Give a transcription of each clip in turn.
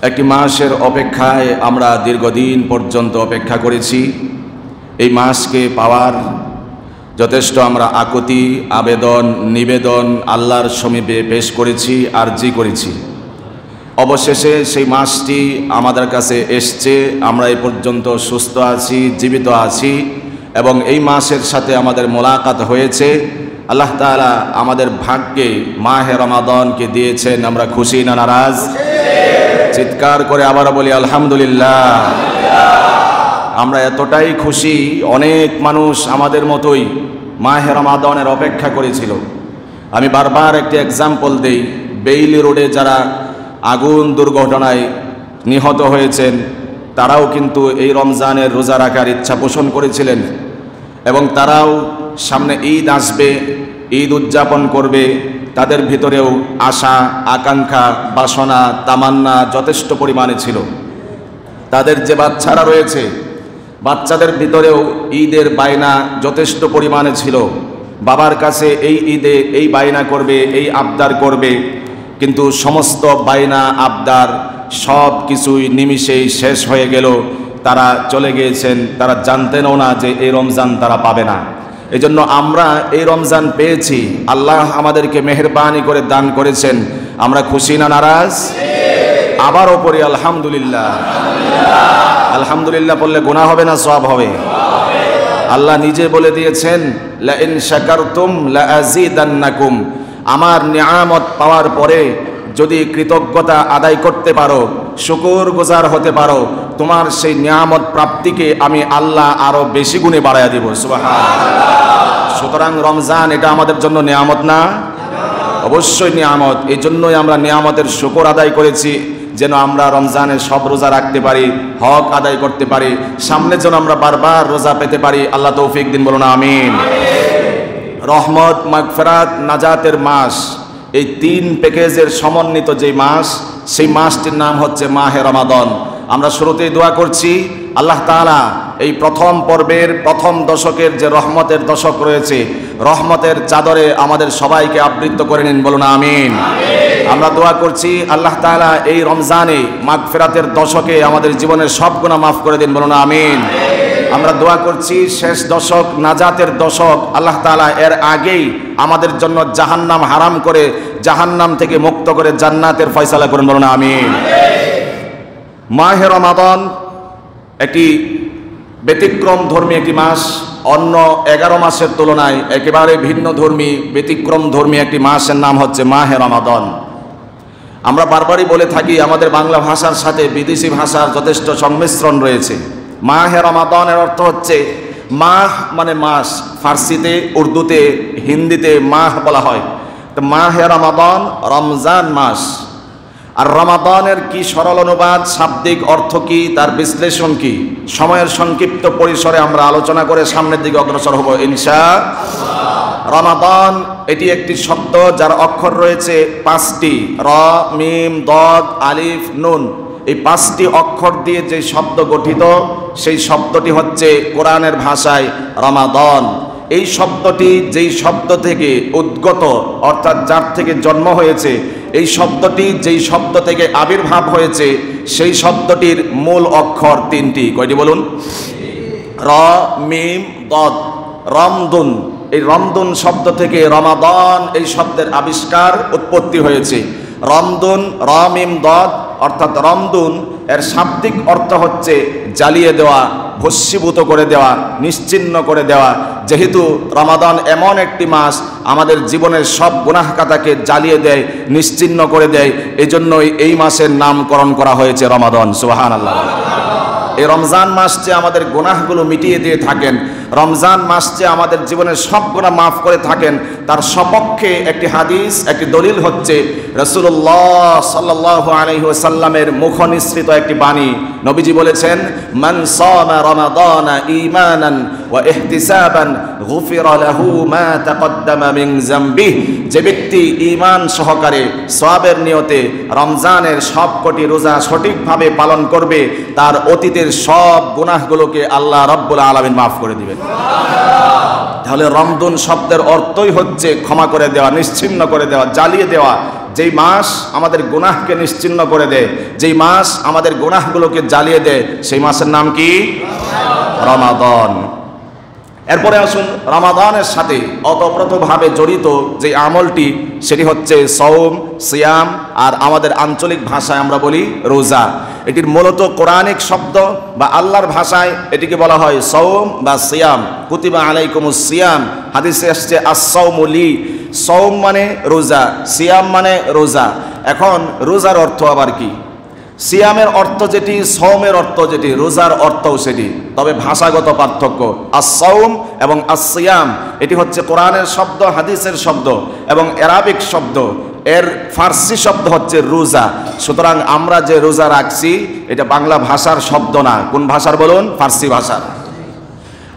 একটি মাসের অপেক্ষায় আমরা দীর্ঘদিন পর্যন্ত অপেক্ষা করেছি। এই মাসকে পাওয়ার যথেষ্ট আমরা আকুতি, আবেদন, নিবেদন আল্লাহর সমীপে পেশ করেছি, আরজি করেছি। অবশেষে সেই মাসটি আমাদের কাছে এসছে। আমরা এই পর্যন্ত সুস্থ আছি, জীবিত আছি এবং এই মাসের সাথে আমাদের মোলাকাত হয়েছে। আল্লাহ তাআলা আমাদের ভাগ্যে মাহে রমাদানকে দিয়েছেন। আমরা খুশি না নারাজ? চিৎকার করে আবার বলি আলহামদুলিল্লাহ। আমরা এতটাই খুশি, অনেক মানুষ আমাদের মতোই মাহে রমাদানের অপেক্ষা করেছিল। আমি বারবার একটি এক্সাম্পল দেই। বেইলি রোডে যারা আগুন দুর্ঘটনায় নিহত হয়েছেন তারাও কিন্তু এই রমজানের রোজা রাখার ইচ্ছা পোষণ করেছিলেন এবং তারাও সামনে ঈদ আসবে, ঈদ উদযাপন করবে। তাদের ভিতরেও আশা, আকাঙ্ক্ষা, বাসনা, তামান্না যথেষ্ট পরিমাণে ছিল। তাদের যে বাচ্চারা রয়েছে, বাচ্চাদের ভিতরেও ঈদের বায়না যথেষ্ট পরিমাণে ছিল। বাবার কাছে এই ঈদে এই বায়না করবে, এই আবদার করবে, কিন্তু সমস্ত বায়না আবদার সব কিছুই নিমিষেই শেষ হয়ে গেল। তারা চলে গিয়েছেন, তারা জানতেনও না যে এই রমজান তারা পাবে না। এজন্য আমরা এই রমজান পেয়েছি, আল্লাহ আমাদেরকে মেহেরবানি করে দান করেছেন। আমরা খুশি না নারাজ? আবারও পড়ি আলহামদুলিল্লাহ। আলহামদুলিল্লাহ বললে গুনাহ হবে না সওয়াব হবে? আল্লাহ নিজে বলে দিয়েছেন, লা ইন শাকারতুম লা আযীদান্নাকুম। আমার নিয়ামত পাওয়ার পরে যদি কৃতজ্ঞতা আদায় করতে পারো, শুকরগুজার হতে পারো, তোমার সেই নিয়ামত প্রাপ্তিকে আমি আল্লাহ আরো বেশি গুণে বাড়াইয়া দিব। সুবহানাল্লাহ। সুতরাং রমজান এটা আমাদের জন্য নিয়ামত না? অবশ্যই নিয়ামত। এই জন্যই আমরা নিয়ামতের শুকর আদায় করেছি, যেন আমরা রমজানের সব রোজা রাখতে পারি, হক আদায় করতে পারি, সামনে যেন আমরা বারবার রোজা পেতে পারি। আল্লাহ তৌফিক দিন, বলুন আমিন। রহমত, মাগফিরাত, নাজাতের মাস, এই তিন প্যাকেজের সমন্বিত যে মাস, সেই মাসটির নাম হচ্ছে মাহে রমাদান। আমরা শুরুতেই দোয়া করছি, আল্লাহ তাআলা এই প্রথম পর্বের প্রথম দশকের যে রহমতের দশক রয়েছে, রহমতের চাদরে আমাদের সবাইকে আবৃত করে নিন, বলুন আমিন। আমরা দোয়া করছি আল্লাহ তাআলা এই রমজানে মাগফিরাতের দশকে আমাদের জীবনের সব গুনাহ মাফ করে দিন, বলুন আমিন। আমরা দোয়া করছি শেষ দশক, নাজাতের দশক, আল্লাহ তাআলা এর আগেই আমাদের জন্য জাহান্নাম হারাম করে জাহান্নাম থেকে মুক্ত করে জান্নাতের ফয়সালা করুন, বলুন আমিন। মাহে রমাদান একটি ব্যতিক্রম ধর্মী একটি মাস। অন্য 11 মাসের তুলনায় একেবারে ভিন্ন ধর্মী, ব্যতিক্রম ধর্মী একটি মাসের নাম হচ্ছে মাহে রমাদান। আমরা বারবারই বলে থাকি, আমাদের বাংলা ভাষার সাথে বিদেশি ভাষার যথেষ্ট সংমিশ্রণ রয়েছে। মাহে রমাদানের অর্থ হচ্ছে মাহ মানে মাস, ফার্সিতে, উর্দুতে, হিন্দিতে মাহ বলা হয়। তো মাহে রমাদান রমজান মাস। আর রমাদানের কি সরল অনুবাদ, শাব্দিক অর্থ কি, তার বিশ্লেষণ কি, সময়ের সংক্ষিপ্ত পরিসরে আমরা আলোচনা করে সামনের দিকে অগ্রসর হব ইনশাআল্লাহ। রমাদান এটি একটি শব্দ যার অক্ষর রয়েছে 5টি, র, মিম, দদ, আলিফ, নুন। এই 5টি অক্ষর দিয়ে যে শব্দ গঠিত, সেই শব্দটি হচ্ছে কোরআনের ভাষায় রমাদান। এই শব্দটি যেই শব্দ থেকে উদ্গত, অর্থাৎ যার থেকে জন্ম হয়েছে, এই শব্দটি যেই শব্দ থেকে আবির্ভাব হয়েছে, সেই শব্দটির মূল অক্ষর 3টি। কয়টি বলুন? র, মিম, দদ। রমদুন, এই রমদুন শব্দ থেকে রমাদান এই শব্দের আবিষ্কার, উৎপত্তি হয়েছে। রমদুন, র, মিম, দদ, অর্থাৎ রমদুন এর শাব্দিক অর্থ হচ্ছে জ্বালিয়ে দেওয়া, ভস্মীভূত করে দেওয়া, নিশ্চিহ্ন করে দেওয়া। যেহেতু রমাদান এমন একটি মাস আমাদের জীবনের সব গুনাহ খাতাকে জ্বালিয়ে দেয়, নিশ্চিহ্ন করে দেয়, এজন্যই এই মাসের নামকরণ করা হয়েছে রমাদান। সুবহানাল্লাহ। এই রমজান মাস যে আমাদের গুনাহগুলো মিটিয়ে দিয়ে থাকেন, রমজান মাস যে আমাদের জীবনের সব গুনাহ মাফ করে থাকেন, তার সপক্ষে একটি হাদিস, একটি দলিল হচ্ছে রাসূলুল্লাহ সাল্লাল্লাহু আলাইহি ওয়াসাল্লামের মুখনিসৃত একটি বাণী। নবীজি বলেছেন, মান সামা রমাদানা ঈমানান ওয়া ইহতিসাবান গুফিরা লাহু মা তাকদ্দামা মিন যামবিহি। যে ব্যক্তি ঈমান সহকারে সওয়াবের নিয়তে রমজানের সবকটি রোজা সঠিকভাবে পালন করবে, তার অতীতের সব গুনাহগুলোকে আল্লাহ রাব্বুল আলামিন মাফ করে দিবেন। তাহলে রমদুন শব্দের অর্থই হচ্ছে ক্ষমা করে দেওয়া, নিশ্চিহ্ন করে দেওয়া, জ্বালিয়ে দেওয়া, যেই মাস আমাদের গুনাহকে নিশ্চিহ্ন করে দেয়, যেই মাস আমাদের গুনাহগুলোকে জ্বালিয়ে দেয়, সেই মাসের নাম কি? রমাদান। এরপরে আসুন, রমাদানের সাথে ওতপ্রোতভাবে জড়িত যে আমলটি, সেটি হচ্ছে সওম, সিয়াম, আর আমাদের আঞ্চলিক ভাষায় আমরা বলি রোজা। এটির মূলত কোরআনিক শব্দ বা আল্লাহর ভাষায় এটিকে বলা হয় সওম বা সিয়াম। কুতিবা আলাইকুমুস সিয়াম, হাদিসে আসছে আস-সাওমু লি। সওম মানে রোজা, সিয়াম মানে রোজা। এখন রোজার অর্থ আবার কি? সিয়ামের অর্থ যেটি, সওমের অর্থ যেটি, রোজার অর্থও সেটি, তবে ভাষাগত পার্থক্য। আস-সাওম এবং আস-সিয়াম এটি হচ্ছে কোরআনের শব্দ, হাদিসের শব্দ এবং অ্যারাবিক শব্দ। এর ফার্সি শব্দ হচ্ছে রোজা। সুতরাং আমরা যে রোজা রাখছি এটা বাংলা ভাষার শব্দ না। কোন ভাষার বলুন? ফার্সি ভাষার।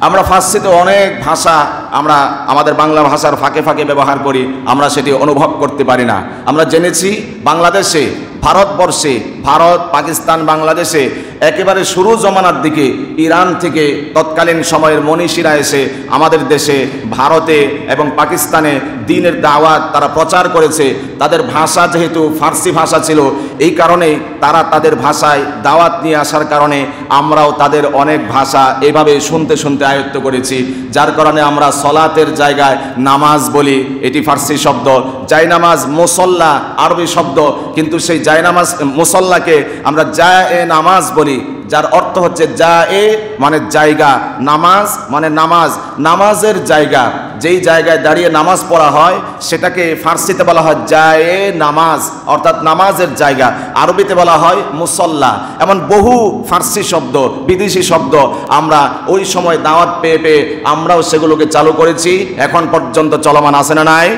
আমরা ফার্সিতে অনেক ভাষা আমরা আমাদের বাংলা ভাষার ফাঁকে ফাঁকে ব্যবহার করি, আমরা সেটি অনুভব করতে পারি না। আমরা জেনেছি বাংলাদেশে, ভারতবর্ষে, ভারত, পাকিস্তান, বাংলাদেশে একেবারে শুরু জমানার দিকে ইরান থেকে তৎকালীন সময়ের মনীষীরা এসে আমাদের দেশে, ভারতে এবং পাকিস্তানে দ্বীনের দাওয়াত তারা প্রচার করেছে। তাদের ভাষা যেহেতু ফার্সি ভাষা ছিল, এই কারণেই তারা তাদের ভাষায় দাওয়াত নিয়ে আসার কারণে আমরাও তাদের অনেক ভাষা এভাবে শুনতে শুনতে আয়ত্ত করেছি। যার কারণে আমরা সলাতের জায়গায় নামাজ বলি, এটি ফার্সি শব্দ। জায়নামাজ, মুসল্লা আরবি শব্দ, কিন্তু সেই জায়নামাজ মুসল্লাকে আমরা জায়ে নামাজ বলি, যার অর্থ হচ্ছে জায়ে মানে জায়গা, নামাজ মানে নামাজ, নামাজের জায়গা। যেই জায়গায় দাঁড়িয়ে নামাজ পড়া হয় সেটাকে ফার্সিতে বলা হয় জায়ে নামাজ, অর্থাৎ নামাজের জায়গা। আরবিতে বলা হয় মুসল্লা। এমন বহু ফার্সি শব্দ, বিদেশি শব্দ আমরা ওই সময় দাওয়াত পেয়ে পেয়ে আমরাও সেগুলোকে চালু করেছি, এখন পর্যন্ত চলমান আছে না নাই?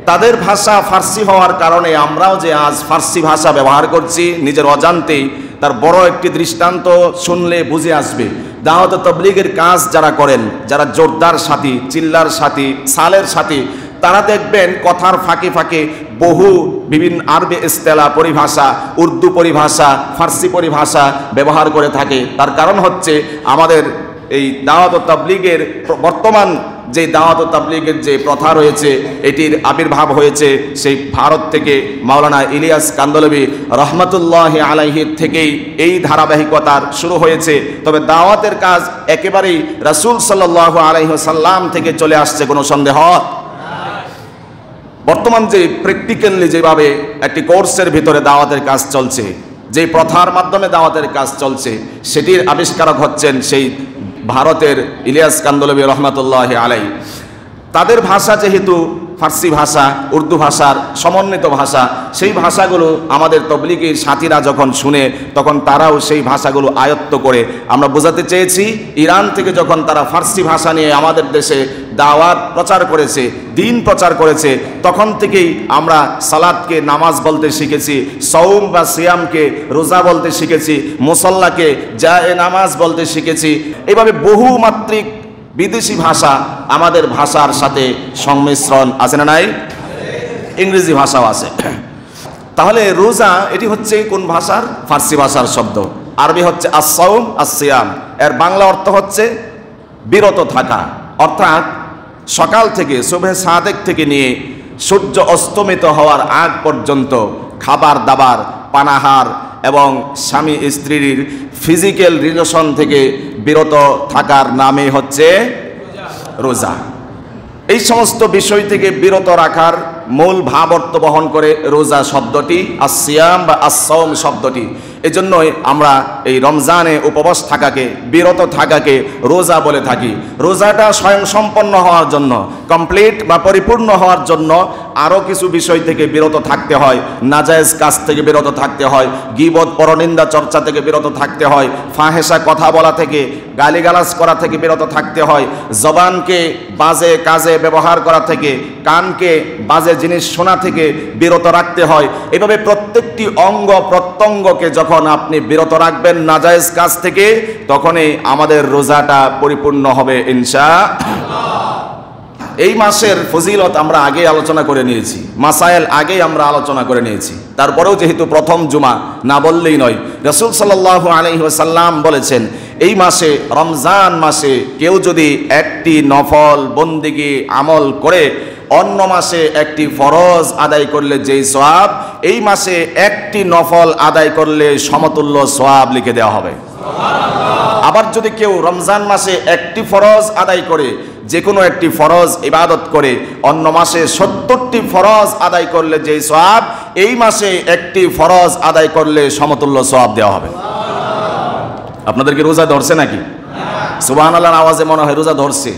তাদের ভাষা ফার্সি হওয়ার কারণে আমরাও যে আজ ফার্সি ভাষা ব্যবহার করছি নিজের অজান্তেই, তার বড় একটি দৃষ্টান্ত শুনলে বুঝে আসবে। দাওয়াত ও তাবলীগের কাজ যারা করেন, যারা জোরদার সাথী, চিল্লার সাথী, সালের সাথী, তারা দেখবেন কথার ফাঁকে ফাঁকে বহু বিভিন্ন আরবি ইস্তেলা পরিভাষা, উর্দু পরিভাষা, ফার্সি পরিভাষা ব্যবহার করে থাকে। তার কারণ হচ্ছে আমাদের এই দাওয়াত ও তাবলীগের বর্তমান যে দাওয়াত ও তাবলীগের যে প্রথা রয়েছে, এটির আবির্ভাব হয়েছে সেই ভারত থেকে। মাওলানা ইলিয়াস কান্দলবি রহমতুল্লাহি আলাইহি থেকেই এই ধারাবাহিকতার শুরু হয়েছে। তবে দাওয়াতের কাজ একেবারেই রাসূল সাল্লাল্লাহু আলাইহি ওয়াসাল্লাম থেকে চলে আসছে, কোনো সন্দেহ। বর্তমান যে প্র্যাকটিক্যালি যেভাবে একটি কোর্সের ভিতরে দাওয়াতের কাজ চলছে, যে প্রথার মাধ্যমে দাওয়াতের কাজ চলছে, সেটির আবিষ্কারক হচ্ছেন সেই ভারতের ইলিয়াস কান্দলবি রহমতুল্লাহি আলাইহি। তাদের ভাষা যেহেতু ফার্সি ভাষা, উর্দু ভাষার সমন্বিত ভাষা, সেই ভাষাগুলো আমাদের তবলিগীর সাথীরা যখন শুনে তখন তারাও সেই ভাষাগুলো আয়ত্ত করে। আমরা বোঝাতে চেয়েছি, ইরান থেকে যখন তারা ফার্সি ভাষা নিয়ে আমাদের দেশে দাওয়াত প্রচার করেছে, দ্বীন প্রচার করেছে, তখন থেকেই আমরা সালাতকে নামাজ বলতে শিখেছি, সওম বা সিয়ামকে রোজা বলতে শিখেছি, মুসল্লাকে জায়ে নামাজ বলতে শিখেছি। এভাবে বহুমাত্রিক বিদেশি ভাষা আমাদের ভাষার সাথে সংমিশ্রণ আছে না নাই? ইংরেজি ভাষাও আছে। তাহলে রোজা এটি হচ্ছে কোন ভাষার? ফার্সি ভাষার শব্দ। আরবি হচ্ছে আস-সাওম আস-সিয়াম, এর বাংলা অর্থ হচ্ছে বিরত থাকা। অর্থাৎ সকাল থেকে, সুবহে সাদেক থেকে নিয়ে সূর্য অস্তমিত হওয়ার আগ পর্যন্ত খাবার দাবার, পানাহার এবং স্বামী স্ত্রীর ফিজিক্যাল রিলেশন থেকে বিরত থাকার নামে হচ্ছে রোজা। এই সমস্ত বিষয় থেকে বিরত রাখার মূল ভাব অর্থ বহন করে রোজা শব্দটি, আস-সিয়াম বা আস-সাওম শব্দটি। এজন্যই আমরা এই রমজানে উপবাস থাকাকে, বিরত থাকাকে রোজা বলে থাকি। রোজাটা স্বয়ং সম্পন্ন হওয়ার জন্য, কমপ্লিট বা পরিপূর্ণ হওয়ার জন্য আরও কিছু বিষয় থেকে বিরত থাকতে হয়। নাজায়েজ কাজ থেকে বিরত থাকতে হয়, গীবত পরনিন্দা চর্চা থেকে বিরত থাকতে হয়, ফাহেসা কথা বলা থেকে, গালিগালাজ করা থেকে বিরত থাকতে হয়, জবানকে বাজে কাজে ব্যবহার করা থেকে, কানকে বাজে জিনিস শোনা থেকে বিরত রাখতে হয়। এভাবে প্রত্যেকটি অঙ্গ প্রত্যঙ্গকে যখন আপনি বিরত রাখবেন নাজায়েজ কাজ থেকে, তখনই আমাদের রোজাটা পরিপূর্ণ হবে ইনশাআল্লাহ। এই মাসের ফজিলত আমরা আগে আলোচনা করে নিয়েছি, মাসায়েল আগেই আমরা আলোচনা করে নিয়েছি। তারপরেও যেহেতু প্রথম জুমা, না বললেই নয়। রাসূল সাল্লাল্লাহু আলাইহি ওয়াসাল্লাম বলেছেন, এই মাসে, রমজান মাসে কেউ যদি একটি নফল বন্দেগী আমল করে অন্য মাসে একটি ফরজ আদায় করলে যেই সওয়াব, এই মাসে একটি নফল আদায় করলে সমতুল্য সওয়াব লিখে দেওয়া হবে। আবার যদি কেউ রমজান মাসে একটি ফরজ আদায় করে, যে কোনো একটি ফরজ ইবাদত করে, অন্য মাসে 70টি ফরজ আদায় করলে যেই সওয়াব, এই মাসে একটি ফরজ আদায় করলে সমতুল্য সওয়াব দেওয়া হবে। আপনাদেরকে রোজা ধরছে নাকি? সুবহানাল্লাহর আওয়াজে মনে হয় রোজা ধরছে।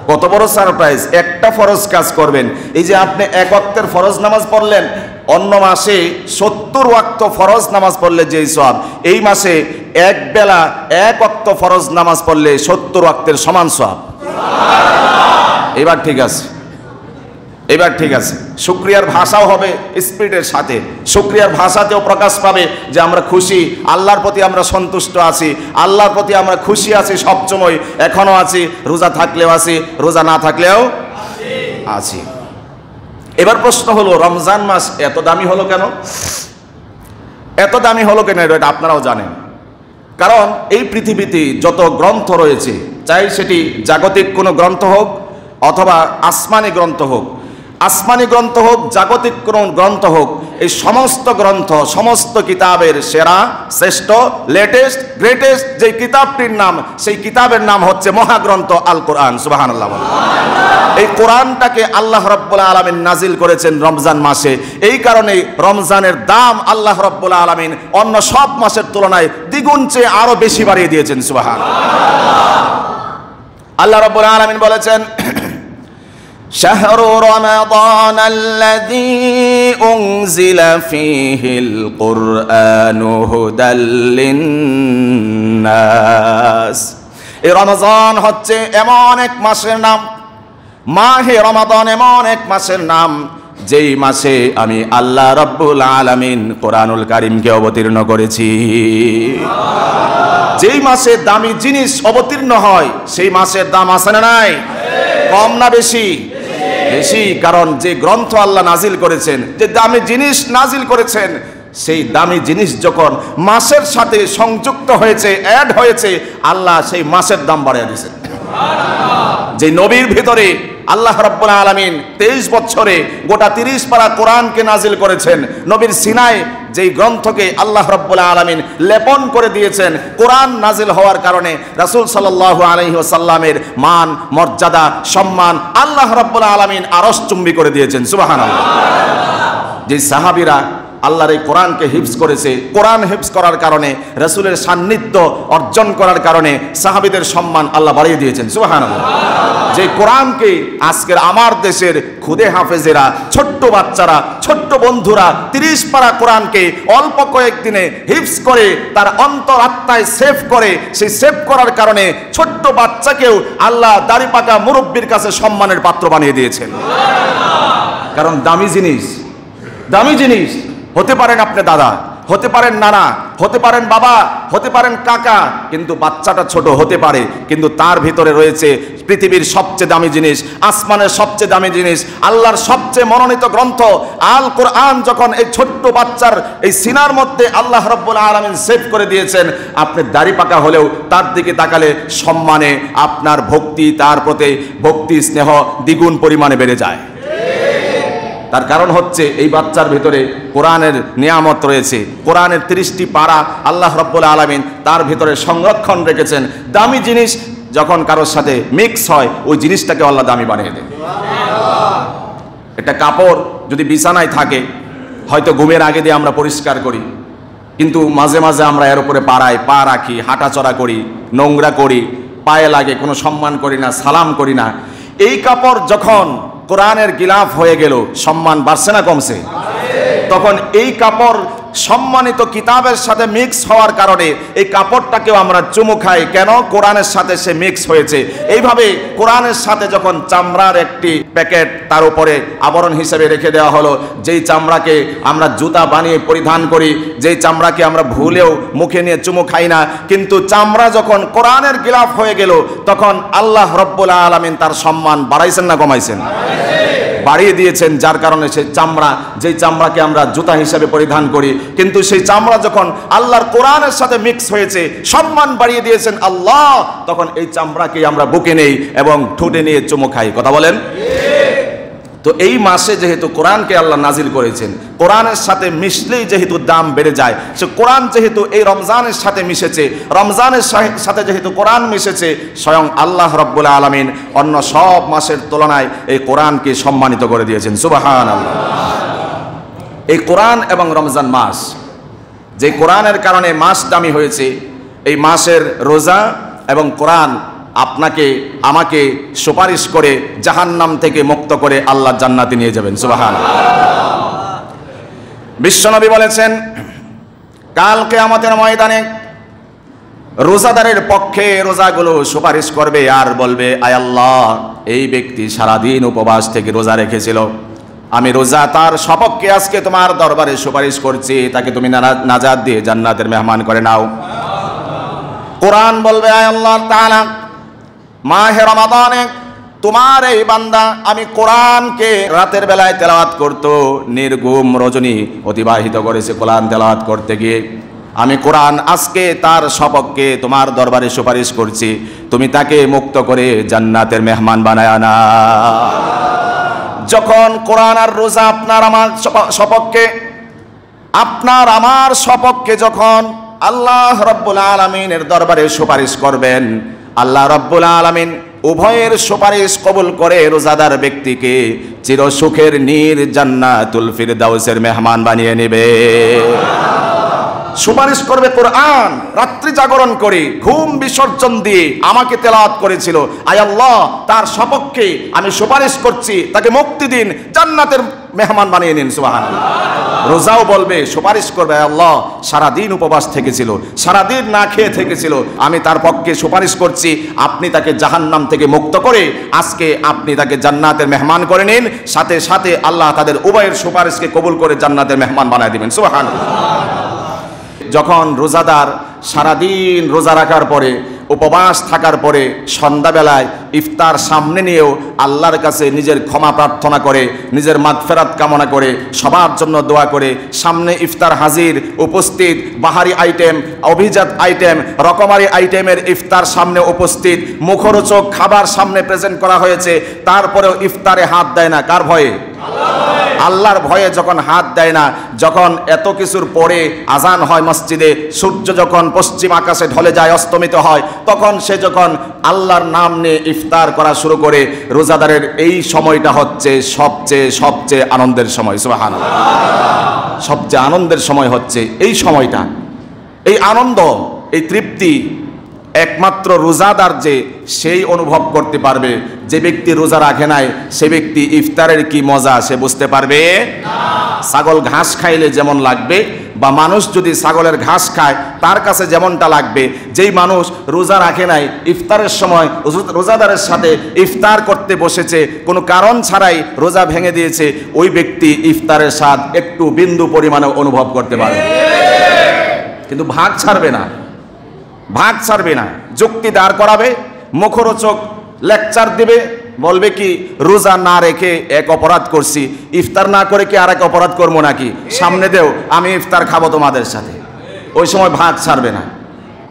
কত বড় সারপ্রাইজ! একটা ফরজ কাজ করবেন, এই যে আপনি এক ওয়াক্তের ফরজ নামাজ পড়লেন, অন্য মাসে 70 ওয়াক্ত ফরজ নামাজ পড়লে যেই সওয়াব, এই মাসে এক বেলা এক ওয়াক্ত ফরজ নামাজ পড়লে 70 ওয়াক্তের সমান সওয়াব। এবার ঠিক আছে, এবার ঠিক আছে। শুকরিয়ার ভাষাও হবে স্পিরিটের সাথে, শুকরিয়ার ভাষাতেও প্রকাশ পাবে যে আমরা খুশি, আল্লাহর প্রতি আমরা সন্তুষ্ট আছি, আল্লাহর প্রতি আমরা খুশি আছি সবসময়, এখনো আছি, রোজা থাকলেও আছি, রোজা না থাকলেও আছি। এবার প্রশ্ন হলো, রমজান মাস এত দামি হলো কেন? এত দামি হলো কেন এটা আপনারাও জানেন। কারণ এই পৃথিবীতে যত গ্রন্থ রয়েছে, চাই সেটি জাগতিক কোনো গ্রন্থ হোক অথবা আসমানি গ্রন্থ হোক, আসমানি গ্রন্থ হোক, জাগতিক কোনো গ্রন্থ হোক, এই সমস্ত গ্রন্থ, সমস্ত কিতাবের সেরা, শ্রেষ্ঠ, লেটেস্ট, গ্রেটেস্ট যে কিতাবটির নাম, সেই কিতাবের নাম হচ্ছে মহাগ্রন্থ আল কোরআন। সুবহানাল্লাহ। এই কোরআনটাকে আল্লাহ রাব্বুল আলামিন নাজিল করেছেন রমজান মাসে। এই কারণে রমজানের দাম আল্লাহ রাব্বুল আলামিন অন্য সব মাসের তুলনায় দ্বিগুণ চেয়ে আরো বেশি বাড়িয়ে দিয়েছেন। সুবহানাল্লাহ। আল্লাহ রাব্বুল আলামিন বলেছেন, শাহরু রমাদান আল্লাযী উনজিলা ফীহিল কুরআনু হুদাল লিন্নাস। এই রমজান হচ্ছে এমন এক মাসের নাম, মাহে রমাদান এমন এক মাসের নাম, যেই মাসে আমি আল্লাহ রাব্বুল আলামিন কোরআনুল কারীমকে অবতীর্ণ করেছি। যেই মাসে দামি জিনিস অবতীর্ণ হয়, সেই মাসের দাম আছে না নাই? কম না বেশি? বেশি। কারণ যে গ্রন্থ আল্লাহ নাজিল করেছেন, যে দামি জিনিস নাজিল করেছেন, সেই দামি জিনিস যখন মাসের সাথে সংযুক্ত হয়েছে, অ্যাড হয়েছে, আল্লাহ সেই মাসের দাম বাড়িয়ে দিয়েছেন। যে নবীর ভিতরে আল্লাহ রাব্বুল আলামিন 23 বছরে গোটা 30 পারা কোরআনকে নাজিল করেছেন, নবীর সিনায় যেই গ্রন্থকে আল্লাহ রাব্বুল আলামিন লেপন করে দিয়েছেন, কোরআন নাজিল হওয়ার কারণে রাসূল সাল্লাল্লাহু আলাইহি ওয়াসাল্লামের মান, মর্যাদা, সম্মান আল্লাহ রাব্বুল আলামিন আরশচুম্বী করে দিয়েছেন। সুবহানাল্লাহ। যে সাহাবীরা আল্লাহর এই কোরআনকে হিফজ করেছে, কোরআন হিফজ করার কারণে, রাসূলের সান্নিধ্য অর্জন করার কারণে সাহাবীদের সম্মান আল্লাহ বাড়িয়ে দিয়েছেন। সুবহানাল্লাহ। যে কোরআনকে আজকের আমার দেশের খুদে হাফেজেরা, ছোট্ট বাচ্চারা, ছোট্ট বন্ধুরা 30 পারা কোরআনকে অল্প কয়েকদিনে হিফজ করে তার অন্তর আত্মায় সেভ করে, সেই সেভ করার কারণে ছোট্ট বাচ্চাকেও আল্লাহ দাড়ি পাকা মুরব্বির কাছে সম্মানের পাত্র বানিয়ে দিয়েছেন। কারণ দামি জিনিস, দামি জিনিস হতে পারেন আপনি দাদা, হতে পারেন নানা, হতে পারেন বাবা, হতে পারেন কাকা, কিন্তু বাচ্চাটা ছোট হতে পারে, কিন্তু তার ভিতরে রয়েছে পৃথিবীর সবচেয়ে দামি জিনিস, আসমানের সবচেয়ে দামি জিনিস, আল্লাহর সবচেয়ে মনোনীত গ্রন্থ আল কোরআন যখন এই ছোট্ট বাচ্চার এই সিনার মধ্যে আল্লাহ রাব্বুল আলামিন সেভ করে দিয়েছেন, আপনি দাড়ি পাকা হলেও তার দিকে তাকালে সম্মানে আপনার ভক্তি, তার প্রতি ভক্তি স্নেহ দ্বিগুণ পরিমাণে বেড়ে যায়। তার কারণ হচ্ছে এই বাচ্চার ভিতরে কোরআনের নিয়ামত রয়েছে, কোরআনের 30টি পারা আল্লাহ রাব্বুল আলামিন তার ভিতরে সংরক্ষণ রেখেছেন। দামি জিনিস যখন কারোর সাথে মিক্স হয়, ওই জিনিসটাকে আল্লাহ দামি বানিয়ে দেন। একটা কাপড় যদি বিছানায় থাকে, হয়তো ঘুমের আগে দিয়ে আমরা পরিষ্কার করি, কিন্তু মাঝে মাঝে আমরা এর উপরে পাড়ায় পা রাখি, হাঁটাচড়া করি, নোংরা করি, পায়ে লাগে, কোনো সম্মান করি না, সালাম করি না। এই কাপড় যখন কোরআনের গিলাফ হয়ে গেল, সম্মান বাড়ছে না কমছে? তখন এই কাপড় সম্মানিত কিতাবের সাথে মিক্স হওয়ার কারণে এই কাপড়টাকেও আমরা চুমু খাই। কেন? কোরআনের সাথে সে মিক্স হয়েছে। এইভাবে কোরআনের সাথে যখন চামড়ার একটি প্যাকেট তার উপরে আবরণ হিসেবে রেখে দেওয়া হলো, যেই চামড়াকে আমরা জুতা বানিয়ে পরিধান করি, যেই চামড়াকে আমরা ভুলেও মুখে নিয়ে চুমু খাই না, কিন্তু চামড়া যখন কোরআনের গিলাফ হয়ে গেল, তখন আল্লাহ রাব্বুল আলামিন তার সম্মান বাড়াইছেন না কমাইছেন? বাড়িয়ে দিয়েছেন। যার কারণে সেই চামড়া, যেই চামড়াকে আমরা জুতা হিসেবে পরিধান করি, কিন্তু সেই চামড়া যখন আল্লাহর কোরআনের সাথে মিক্স হয়েছে, সম্মান বাড়িয়ে দিয়েছেন আল্লাহ, তখন এই চামড়াকে আমরা বুকে নেই এবং ঠোঁটে নিয়ে চুমু খাই। কথা বলেন? তো এই মাসে যেহেতু কোরআনকে আল্লাহ নাজিল করেছেন, কোরআনের সাথে মিশলেই যেহেতু দাম বেড়ে যায়, সে কোরআন যেহেতু এই রমজানের সাথে মিশেছে, রমজানের সাথে যেহেতু কোরআন মিশেছে, স্বয়ং আল্লাহ রাব্বুল আলামিন অন্য সব মাসের তুলনায় এই কোরআনকে সম্মানিত করে দিয়েছেন। সুবহানাল্লাহ। এই কোরআন এবং রমজান মাস, যে কোরআনের কারণে মাস দামি হয়েছে, এই মাসের রোজা এবং কোরআন আপনাকে আমাকে সুপারিশ করে জাহান্নাম থেকে মুক্ত করে আল্লাহ জান্নাতে নিয়ে যাবেন। সুবহানাল্লাহ। বিশ্বনবী বলেছেন, কাল কিয়ামতের ময়দানে রোজাদারের পক্ষে রোজাগুলো সুপারিশ করবে আর বলবে, আয় আল্লাহ, এই ব্যক্তি সারাদিন উপবাস থেকে রোজা রেখেছিল, আমি রোজা তার সপক্ষে আজকে তোমার দরবারে সুপারিশ করছি, তাকে তুমি নাজাত দিয়ে জান্নাতের মেহমান করে নাও। কোরআন বলবে, আয় আল্লাহ তাআলা, মাহে রমাদানে তোমার এই বান্দা আমি কোরআনকে রাতের বেলায় তেলাওয়াত করত, নির্ঘুম রজনী অতিবাহিত করেছে কোরআন তেলাওয়াত করতে গিয়ে, আমি কোরআন আজকে তার সপক্ষে তোমার দরবারে সুপারিশ করছি, তুমি তাকে মুক্ত করে জান্নাতের মেহমান বানায় না। যখন কোরআন আর রোজা আপনার আমার সপক্ষে, আপনার আমার সপক্ষে যখন আল্লাহ রাব্বুল আলামিনের দরবারে সুপারিশ করবেন, আল্লাহ রাব্বুল আলামিন উভয়ের সুপারিশ কবুল করে রোজাদার ব্যক্তিকে চিরসুখের নীর জান্নাতুল ফিরদাউসের মেহমান বানিয়ে নেবে। সুপারিশ করবে কোরআন, রাত্রি জাগরণ করে ঘুম বিসর্জন দিয়ে আমাকে তেলাওয়াত করেছিল, আয় আল্লাহ তার সপক্ষে আমি সুপারিশ করছি, তাকে মুক্তি দিন, জান্নাতের মেহমান বানিয়ে নিন। সুবহানাল্লাহ। রোজাও বলবে, সুপারিশ করবে, আয় আল্লাহ সারাদিন উপবাস থেকেছিল, সারাদিন না খেয়ে থেকেছিল, আমি তার পক্ষে সুপারিশ করছি, আপনি তাকে জাহান্নাম থেকে মুক্ত করে আজকে আপনি তাকে জান্নাতের মেহমান করে নিন। সাথে সাথে আল্লাহ তাদের উভয়ের সুপারিশকে কবুল করে জান্নাতের মেহমান বানিয়ে দিবেন। সুবহানাল্লাহ। যখন রোজাদার সারাদিন রোজা রাখার পরে, উপবাস থাকার পরে সন্ধ্যাবেলায় ইফতার সামনে নিয়েও আল্লাহর কাছে নিজের ক্ষমা প্রার্থনা করে, নিজের মাগফিরাত কামনা করে, সবার জন্য দোয়া করে, সামনে ইফতার হাজির, উপস্থিত, বাহারি আইটেম, অভিজাত আইটেম, রকমারি আইটেমের ইফতার সামনে উপস্থিত, মুখরোচক খাবার সামনে প্রেজেন্ট করা হয়েছে, তারপরেও ইফতারে হাত দেয় না। কার ভয়ে? আল্লাহর ভয়ে যখন হাত দেয় না, যখন এত কিছুর পরে আজান হয় মসজিদে, সূর্য যখন পশ্চিম আকাশে ঢলে যায়, অস্তমিত হয়, তখন সে যখন আল্লাহর নাম নিয়ে ইফতার করা শুরু করে, রোজাদারের এই সময়টা হচ্ছে সবচেয়ে আনন্দের সময়। সুবহানাল্লাহ। সবচেয়ে আনন্দের সময় হচ্ছে এই সময়টা। এই আনন্দ, এই তৃপ্তি একমাত্র রোজাদার যে সেই অনুভব করতে পারবে। যে ব্যক্তি রোজা রাখে নাই, সে ব্যক্তি ইফতারের কি মজা সে বুঝতে পারবে না। ছাগল ঘাস খাইলে যেমন লাগবে, বা মানুষ যদি ছাগলের ঘাস খায় তার কাছে যেমনটা লাগবে, যেই মানুষ রোজা রাখে নাই, ইফতারের সময় রোজাদারের সাথে ইফতার করতে বসেছে, কোনো কারণ ছাড়াই রোজা ভেঙে দিয়েছে, ওই ব্যক্তি ইফতারের স্বাদ একটু বিন্দু পরিমাণে অনুভব করতে পারবে, কিন্তু ভাগ ছাড়বে না। যুক্তি দাঁড় করাবে, মুখরোচক লেকচার দিবে, বলবে কি রোজা না রেখে এক অপরাধ করছি, ইফতার না করে কি আর এক অপরাধ করবো নাকি, সামনে দেও আমি ইফতার খাবো তোমাদের সাথে। ওই সময় ভাগ ছাড়বে না।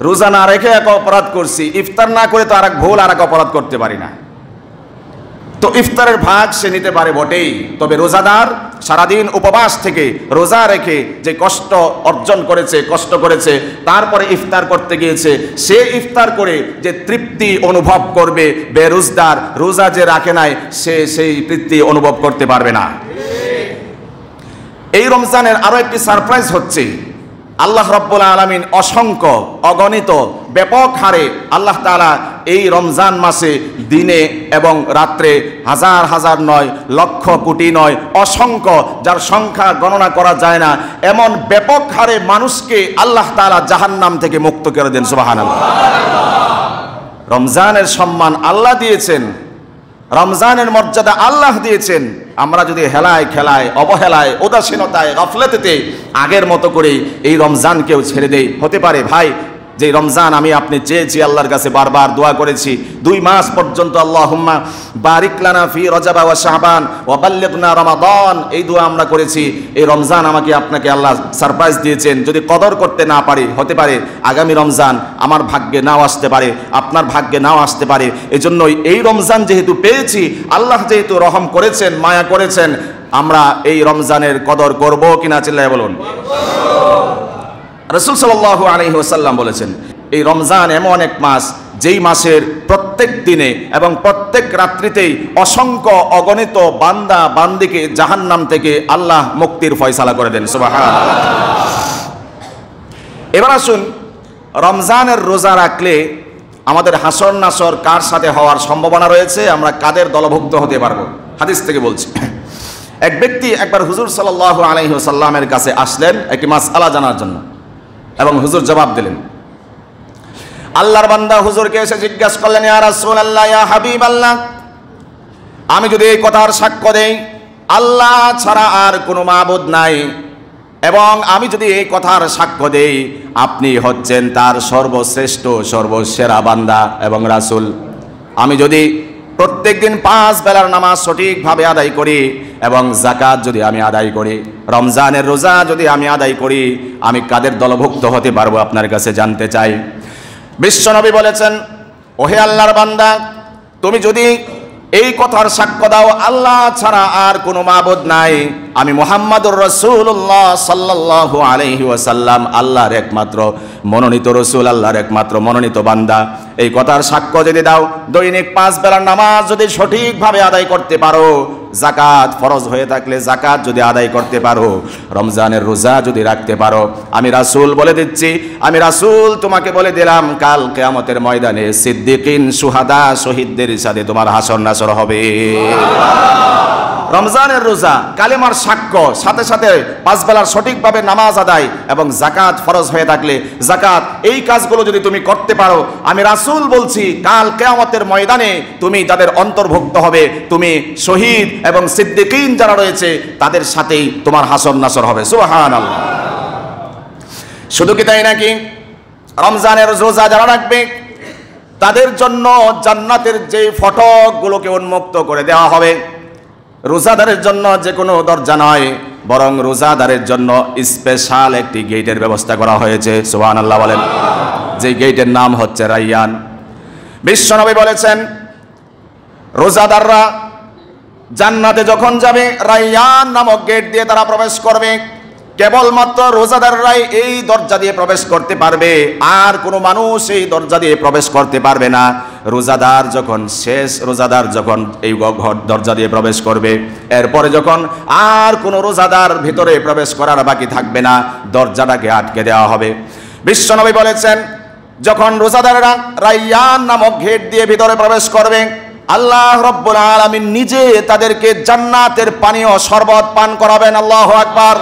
রোজা না রেখে এক অপরাধ করছি, ইফতার না করে তো আর এক ভুল আর এক অপরাধ করতে পারি না। তো ইফতারের ভাগ সে নিতে পারে বটেই, তবে রোজাদার সারাদিন উপবাস থেকে রোজা রেখে যে কষ্ট করেছে, তারপরে ইফতার করতে গিয়েছে, সে ইফতার করে যে তৃপ্তি অনুভব করবে, বেরোজদার রোজা যে রাখে নাই সে সেই তৃপ্তি অনুভব করতে পারবে না। এই রমজানের আরো একটি সারপ্রাইজ হচ্ছে, আল্লাহ রাব্বুল আলামিন অসংখ্য, অগণিত, ব্যাপক হারে আল্লাহ তাআলা এই রমজান মাসে দিনে এবং রাত্রে হাজার হাজার নয়, লক্ষ কোটি নয়, অসংখ্য, যার সংখ্যা গণনা করা যায় না, এমন ব্যাপক হারে মানুষকে আল্লাহ তাআলা জাহান্নাম থেকে মুক্ত করে দেন। সুবহানাল্লাহ। রমজানের সম্মান আল্লাহ দিয়েছেন, রমজানের মর্যাদা আল্লাহ দিয়েছেন। আমরা যদি হেলায় খেলায়, অবহেলায়, উদাসীনতায়, গাফলেতে আগের মতো করে এই রমজানকেও ছেড়ে দেই, হতে পারে ভাই যে রমজান আমি আপনি চেয়েছি, আল্লাহর কাছে বারবার দোয়া করেছি 2 মাস পর্যন্ত, আল্লাহুম্মা বারিক লানা ফি রজব ওয়া শাবান ওয়া বাল্লিগনা রমাদান, এই দোয়া আমরা করেছি। এই রমজান আমাকে আপনাকে আল্লাহ সারপ্রাইজ দিয়েছেন, যদি কদর করতে না পারি, হতে পারে আগামী রমজান আমার ভাগ্যে নাও আসতে পারে, আপনার ভাগ্যে নাও আসতে পারে। এজন্যই এই রমজান যেহেতু পেয়েছি, আল্লাহ যেহেতু রহম করেছেন, মায়া করেছেন, আমরা এই রমজানের কদর করব কিনা চিল্লায় বলুন। রাসূল সাল্লাল্লাহু আলাইহি ওয়াসাল্লাম বলেছেন, এই রমজান এমন এক মাস যেই মাসের প্রত্যেক দিনে এবং প্রত্যেক রাত্রিতেই অসংখ্য অগণিত বান্দা বান্দিকে জাহান্নাম থেকে আল্লাহ মুক্তির ফয়সালা করে দেন। সুবহানাল্লাহ। এবার আসুন, রমজানের রোজা রাখলে আমাদের হাসর নাসর কার সাথে হওয়ার সম্ভাবনা রয়েছে, আমরা কাদের দলভুক্ত হতে পারবো? হাদিস থেকে বলছি। এক ব্যক্তি একবার হুজুর সাল্লাল্লাহু আলাইহি ওয়াসাল্লামের কাছে আসলেন একটি মাসআলা জানার জন্য, এবং হুজুর জবাব দিলেন। আল্লাহর বান্দা হুজুরকে এসে জিজ্ঞাসা করলেন, ইয়া রাসূলুল্লাহ, ইয়া হাবিবাল্লাহ, আমি যদি এই কথার সাক্ষ্য দেই আল্লাহ ছাড়া আর কোনো মাবুদ নাই, এবং আমি যদি এই কথার সাক্ষ্য দেই আপনি হচ্ছেন তার সর্বশ্রেষ্ঠ সর্বসেরা বান্দা এবং রাসূল, আমি যদি প্রত্যেকদিন 5 বেলার নামাজ সঠিকভাবে আদায় করি এবং যাকাত যদি আমি আদায় করি, রমজানের রোজা যদি আমি আদায় করি, আমি কাদের দলভুক্ত হতে পারবো আপনার কাছে জানতে চাই। বিশ্বনবী বলেছেন, ওহে আল্লাহর বান্দা, তুমি যদি এই কথার সাক্ষ্য দাও আল্লাহ ছাড়া আর কোনো মাবুদ নাই, আমি মুহাম্মাদুর রাসূলুল্লাহ সাল্লাল্লাহু আলাইহি ওয়াসাল্লাম আল্লাহর একমাত্র মনোনীত রাসূল, আল্লাহর একমাত্র মনোনীত বান্দা, এই কথার সাক্ষ্য যদি দাও, দৈনিক 5 বেলার নামাজ যদি সঠিকভাবে আদায় করতে পারো, যাকাত ফরজ হয়ে থাকলে যাকাত যদি আদায় করতে পারো, রমজানের রোজা যদি রাখতে পারো, আমি রাসূল বলে দিচ্ছি, আমি রাসূল তোমাকে বলে দিলাম, কাল কিয়ামতের ময়দানে সিদ্দিকিন, সুহাদা, শহীদদের সাথে তোমার হাসর নাসর হবে। রমজানের রোজা, কালেমার সাক্ষ্য, সাথে সাথে 5 বেলার সঠিকভাবে নামাজ আদায় এবং যাকাত ফরজ হয়ে থাকলে যাকাত, এই কাজগুলো যদি তুমি করতে পারো, আমি রাসূল বলছি কাল কিয়ামতের ময়দানে তুমি তাদের অন্তর্ভুক্ত হবে, তুমি শহীদ এবং সিদ্দিকিন যারা রয়েছে তাদের সাথেই তোমার হাসর নাসর হবে। সুবহানাল্লাহ। শুধু কি তাই নাকি, রমজানের রোজা যারা রাখবে তাদের জন্য জান্নাতের যে ফটকগুলোকে উন্মুক্ত করে দেওয়া হবে। রোজাদারের জন্য যে কোনো দরজা নয়, বরং রোজাদারের জন্য স্পেশাল একটি গেটের ব্যবস্থা করা হয়েছে। সুবহানাল্লাহ বলেন। যে গেটের নাম হচ্ছে রাইয়ান। বিশ্বনবী বলেছেন, রোজাদাররা জান্নাতে যখন যাবে রাইয়ান নামক গেট দিয়ে তারা প্রবেশ করবে। কেবলমাত্র রোজাদাররাই এই দরজা দিয়ে প্রবেশ করতে পারবে, আর কোনো মানুষ এই দরজা দিয়ে প্রবেশ করতে পারবে না। রোজাদার যখন এই দরজা দিয়ে প্রবেশ করবে, এরপরে যখন আর কোনো রোজাদার ভিতরে প্রবেশ করার বাকি থাকবে না, দরজাটাকে আটকে দেওয়া হবে। বিশ্বনবী বলেছেন, যখন রোজাদাররা রাইয়ান নামক গেট দিয়ে ভিতরে প্রবেশ করবে, আল্লাহ রাব্বুল আলামিন নিজে তাদেরকে জান্নাতের পানীয় শরবত পান করাবেন। আল্লাহু আকবার।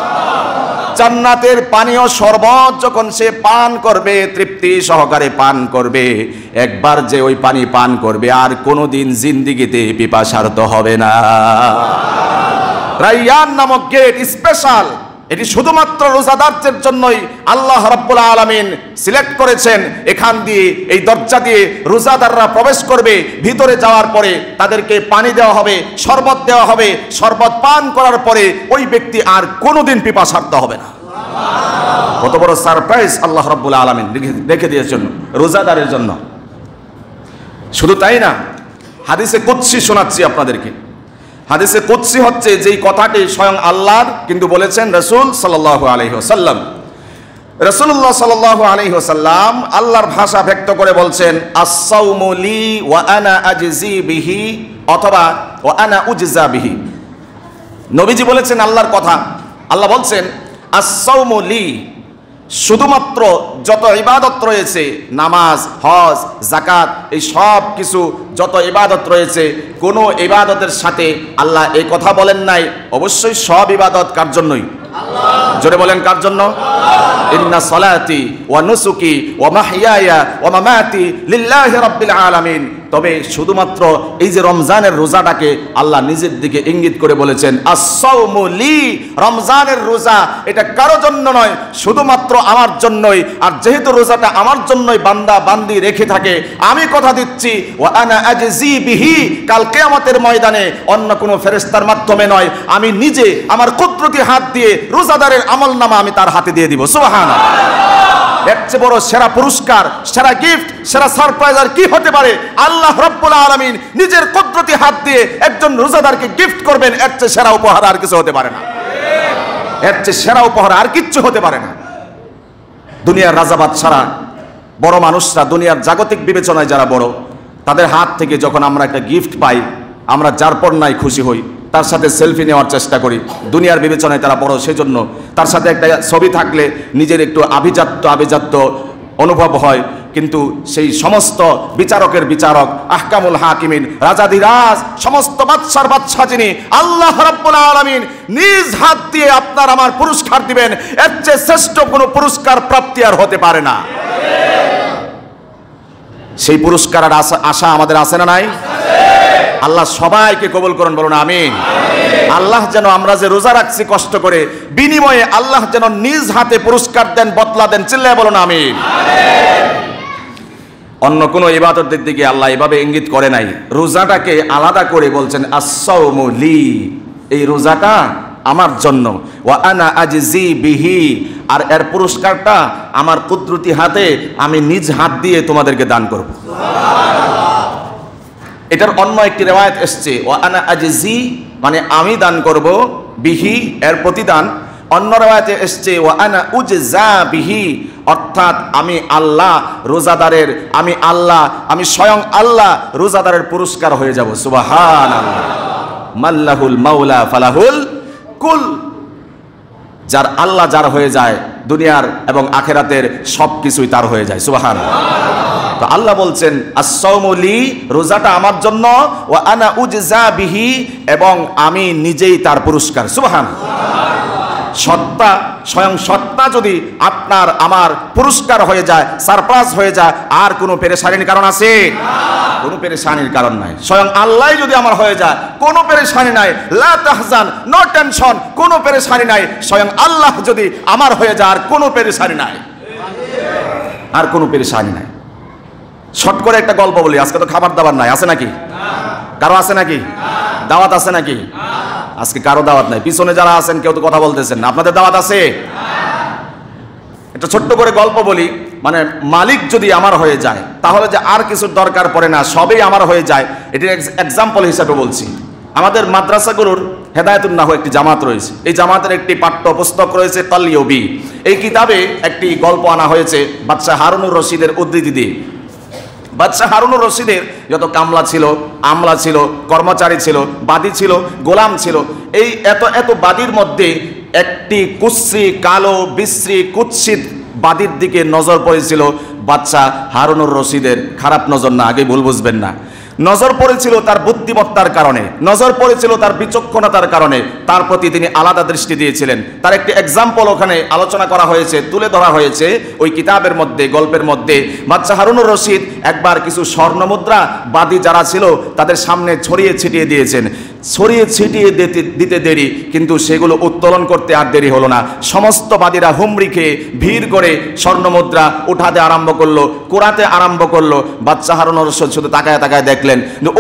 জান্নাতের পানীয় শরবত যখন সে পান করবে, তৃপ্তি সহকারে পান করবে, একবার যে ওই পানি পান করবে আর কোনোদিন জিন্দেগিতে পিপাসার্ত হবে না। রাইয়ান নামক গেট স্পেশাল, এটি শুধুমাত্র রোজাদারদের জন্যই আল্লাহ রাব্বুল আলামিন সিলেক্ট করেছেন। এখান দিয়ে, এই দরজা দিয়ে রোজাদাররা প্রবেশ করবে, ভিতরে যাওয়ার পরে তাদেরকে পানি দেওয়া হবে, শরবত দেওয়া হবে। শরবত পান করার পরে ওই ব্যক্তি আর কোনোদিন পিপাসার্ত হবে না। কত বড় সারপ্রাইজ আল্লাহ রাব্বুল আলামিন রেখে দিয়েছেন রোজাদারের জন্য। শুধু তাই না, হাদিসে কুদসি শোনাচ্ছি আপনাদেরকে। হাদিসে কুদসি হচ্ছে যেই কথাটি স্বয়ং আল্লাহর, কিন্তু বলেছেন রাসূল সাল্লাল্লাহু আলাইহি ওয়াসাল্লাম। রাসূলুল্লাহ সাল্লাল্লাহু আলাইহি ওয়াসাল্লাম আল্লাহর ভাষা ব্যক্ত করে বলছেন, আস-সাওমু লি ওয়া আনা আজজি বিহি, অথবা ওয়া আনা উজজা বিহি। নবীজি বলেছেন আল্লাহর কথা। আল্লাহ বলছেন, আস-সাওমু লি, শুধুমাত্র যত ইবাদত রয়েছে, নামাজ, হজ, যাকাত, এই সব কিছু যত ইবাদত রয়েছে, কোনো ইবাদতের সাথে আল্লাহ এই কথা বলেন নাই অবশ্যই সব ইবাদত কার জন্যই? জোরে বলেন কার জন্য? ইন্না সলাতি ওয়া নুসুকি ওয়া মাহইয়ায়া ওয়া মামাতি লিল্লাহি রাব্বিল আলামিন। তবে শুধুমাত্র এই যে রমজানের রোজাটাকে আল্লাহ নিজের দিকে ইঙ্গিত করে বলেছেন আস-সাওমু লি, রমজানের রোজা এটা কারো জন্য নয়, শুধুমাত্র আমার জন্যই। আর যেহেতু রোজাটা আমার জন্যই বান্দা বান্দি রেখে থাকে, আমি কথা দিচ্ছি ওয়া আনা আজজি বিহি, কাল কিয়ামতের ময়দানে অন্য কোনো ফেরেশতার মাধ্যমে নয়, আমি নিজে আমার কুদরতি হাত দিয়ে রোজাদারের আমলনামা আমি তার হাতে দিয়ে দিব। সুবহানাল্লাহ। এর চেয়ে বড় সেরা পুরস্কার, সেরা গিফট, সেরা সারপ্রাইজ আর কি হতে পারে? আল্লাহ রাব্বুল আলামিন নিজের কুদরতি হাত দিয়ে একজন রোজাদারকে গিফট করবেন। এর চেয়ে সেরা উপহার আর কিছু হতে পারে না। এর চেয়ে সেরা উপহার আর কিচ্ছু হতে পারে না। দুনিয়ার রাজা বাদশারা, বড় মানুষরা, দুনিয়ার জাগতিক বিবেচনায় যারা বড়, তাদের হাত থেকে যখন আমরা একটা গিফট পাই, আমরা যার পর নাই খুশি হই, তার সাথে সেলফি নেওয়ার চেষ্টা করি। দুনিয়ার বিবেচনায় তারা বড়, সেজন্য তার সাথে একটা ছবি থাকলে নিজের একটু আভিজাত্য অনুভব হয়। কিন্তু সেই সমস্ত বিচারকের বিচারক, আহকামুল হাকিমিন, রাজাধিরাজ, সমস্ত বাদশার বাদশা যিনি আল্লাহ রাব্বুল আলামিন নিজ হাত দিয়ে আপনার আমার পুরস্কার দিবেন, এর চেয়ে শ্রেষ্ঠ কোনো পুরস্কার প্রাপ্তি আর হতে পারে না। সেই পুরস্কারের আশা আমাদের আছে না নাই? আল্লাহ সবাইকে কবুল করুন, বলুন আমিন। আল্লাহ যেন আমরা যে রোজা রাখছি কষ্ট করে, বিনিময়ে আল্লাহ যেন নিজ হাতে পুরস্কার দেন, বদলা দেন। চিল্লায় বলুন আমিন। অন্য কোন ইবাদতের দিকে আল্লাহ এভাবে ইঙ্গিত করে নাই। রোজাটাকে আলাদা করে বলছেন আস-সাওমু লি, এই রোজাটা আমার জন্য। ওয়া আনা আজজি বিহি, আর এর পুরস্কারটা আমার কুদরতি হাতে আমি নিজ হাত দিয়ে তোমাদেরকে দান করব। এটার অন্য একটি রিওয়ায়াত এসছে ওয়া আনা আজজি, মানে আমি দান করব, বিহি এর প্রতিদান। অন্য রিওয়ায়াতে এসছে ওয়া আনা উজজা বিহি, অর্থাৎ আমি আল্লাহ রোজাদারের, আমি স্বয়ং আল্লাহ রোজাদারের পুরস্কার হয়ে যাব। সুবহানাল্লাহ। মাল্লাহুল মাওলা ফালাহুল কুল, যার আল্লাহ যার হয়ে যায়, দুনিয়ার এবং আখেরাতের সবকিছুই তার হয়ে যায়। সুবহানাল্লাহ। তো আল্লাহ বলছেন আস-সাওমু লি, রোজাটা আমার জন্য, ওয়া আনা উজজা বিহি, এবং আমি নিজেই তার পুরস্কার। সুবহানাল্লাহ। সত্তা, স্বয়ং সত্তা যদি আপনার আমার পুরস্কার হয়ে যায়, সারপ্রাইজ হয়ে যায়, আর কোনো পেরেশানির কারণ আছে? কোনো পেরেশানির কারণ নাই। স্বয়ং আল্লাহ যদি আমার হয়ে যায়, কোনো পেরেশানি নাই। লা তাহজান, নো টেনশন, কোনো পেরেশানি নাই। স্বয়ং আল্লাহ যদি আমার হয়ে যায়, আর কোনো পেরেশানি নাই, আর কোনো পেরেশানি নাই। শর্ট করে একটা গল্প বলি। আজকে তো খাবার দাবার নাই, আছে নাকি? কারো আছে নাকি? দাওয়াত আছে নাকি? আজকে কারো দাওয়াত নাই। পিছনে যারা আছেন কেউ তো কথা বলতেছেন না। আপনাদের দাওয়াত আছে? একটা ছোট্ট করে গল্প বলি। মানে মালিক যদি আমার হয়ে যায়, তাহলে যে আর কিছুর দরকার পড়ে না, সবই আমার হয়ে যায়। এটির এক্সাম্পল হিসাবে বলছি। আমাদের মাদ্রাসাগুলোর হেদায়েতুন নাহু একটি জামাত রয়েছে। এই জামাতের একটি পাঠ্য পুস্তক রয়েছে তালিয়বি। এই কিতাবে একটি গল্প আনা হয়েছে বাদশাহ হারুনুর রশিদের উদ্ধৃতি দিয়ে। বাদশাহ হারুনুর রশিদের যত কামলা ছিল, আমলা ছিল, কর্মচারী ছিল, বাদী ছিল, গোলাম ছিল, এই এত বাদীর মধ্যে একটি কুৎসি, কালো, বিশ্রী, কুৎসিত বাদীর দিকে নজর পড়েছিল বাদশাহ হারুনুর রশিদের। খারাপ নজর না, আগে ভুল বুঝবেন না। নজর পড়েছিল তার বুদ্ধিমত্তার কারণে, নজর পড়েছিল তার বিচক্ষণতার কারণে। তার প্রতি তিনি আলাদা দৃষ্টি দিয়েছিলেন। তার একটি এক্সাম্পল ওখানে আলোচনা করা হয়েছে, তুলে ধরা হয়েছে ওই কিতাবের মধ্যে, গল্পের মধ্যে। বাদশাহ হারুনুর রশিদ একবার কিছু স্বর্ণমুদ্রা বাদী যারা ছিল তাদের সামনে ছড়িয়ে ছিটিয়ে দিয়েছেন। ছড়িয়ে ছিটিয়ে দিতে দেরি, কিন্তু সেগুলো উত্তোলন করতে আর দেরি হলো না। সমস্ত বাদীরা হুমড়ি খেয়ে ভিড় করে স্বর্ণমুদ্রা উঠাতে আরম্ভ করলো, কুড়াতে আরম্ভ করলো। বাদশাহ হারুনুর রশিদ শুধু তাকায় তাকায় দেখলেন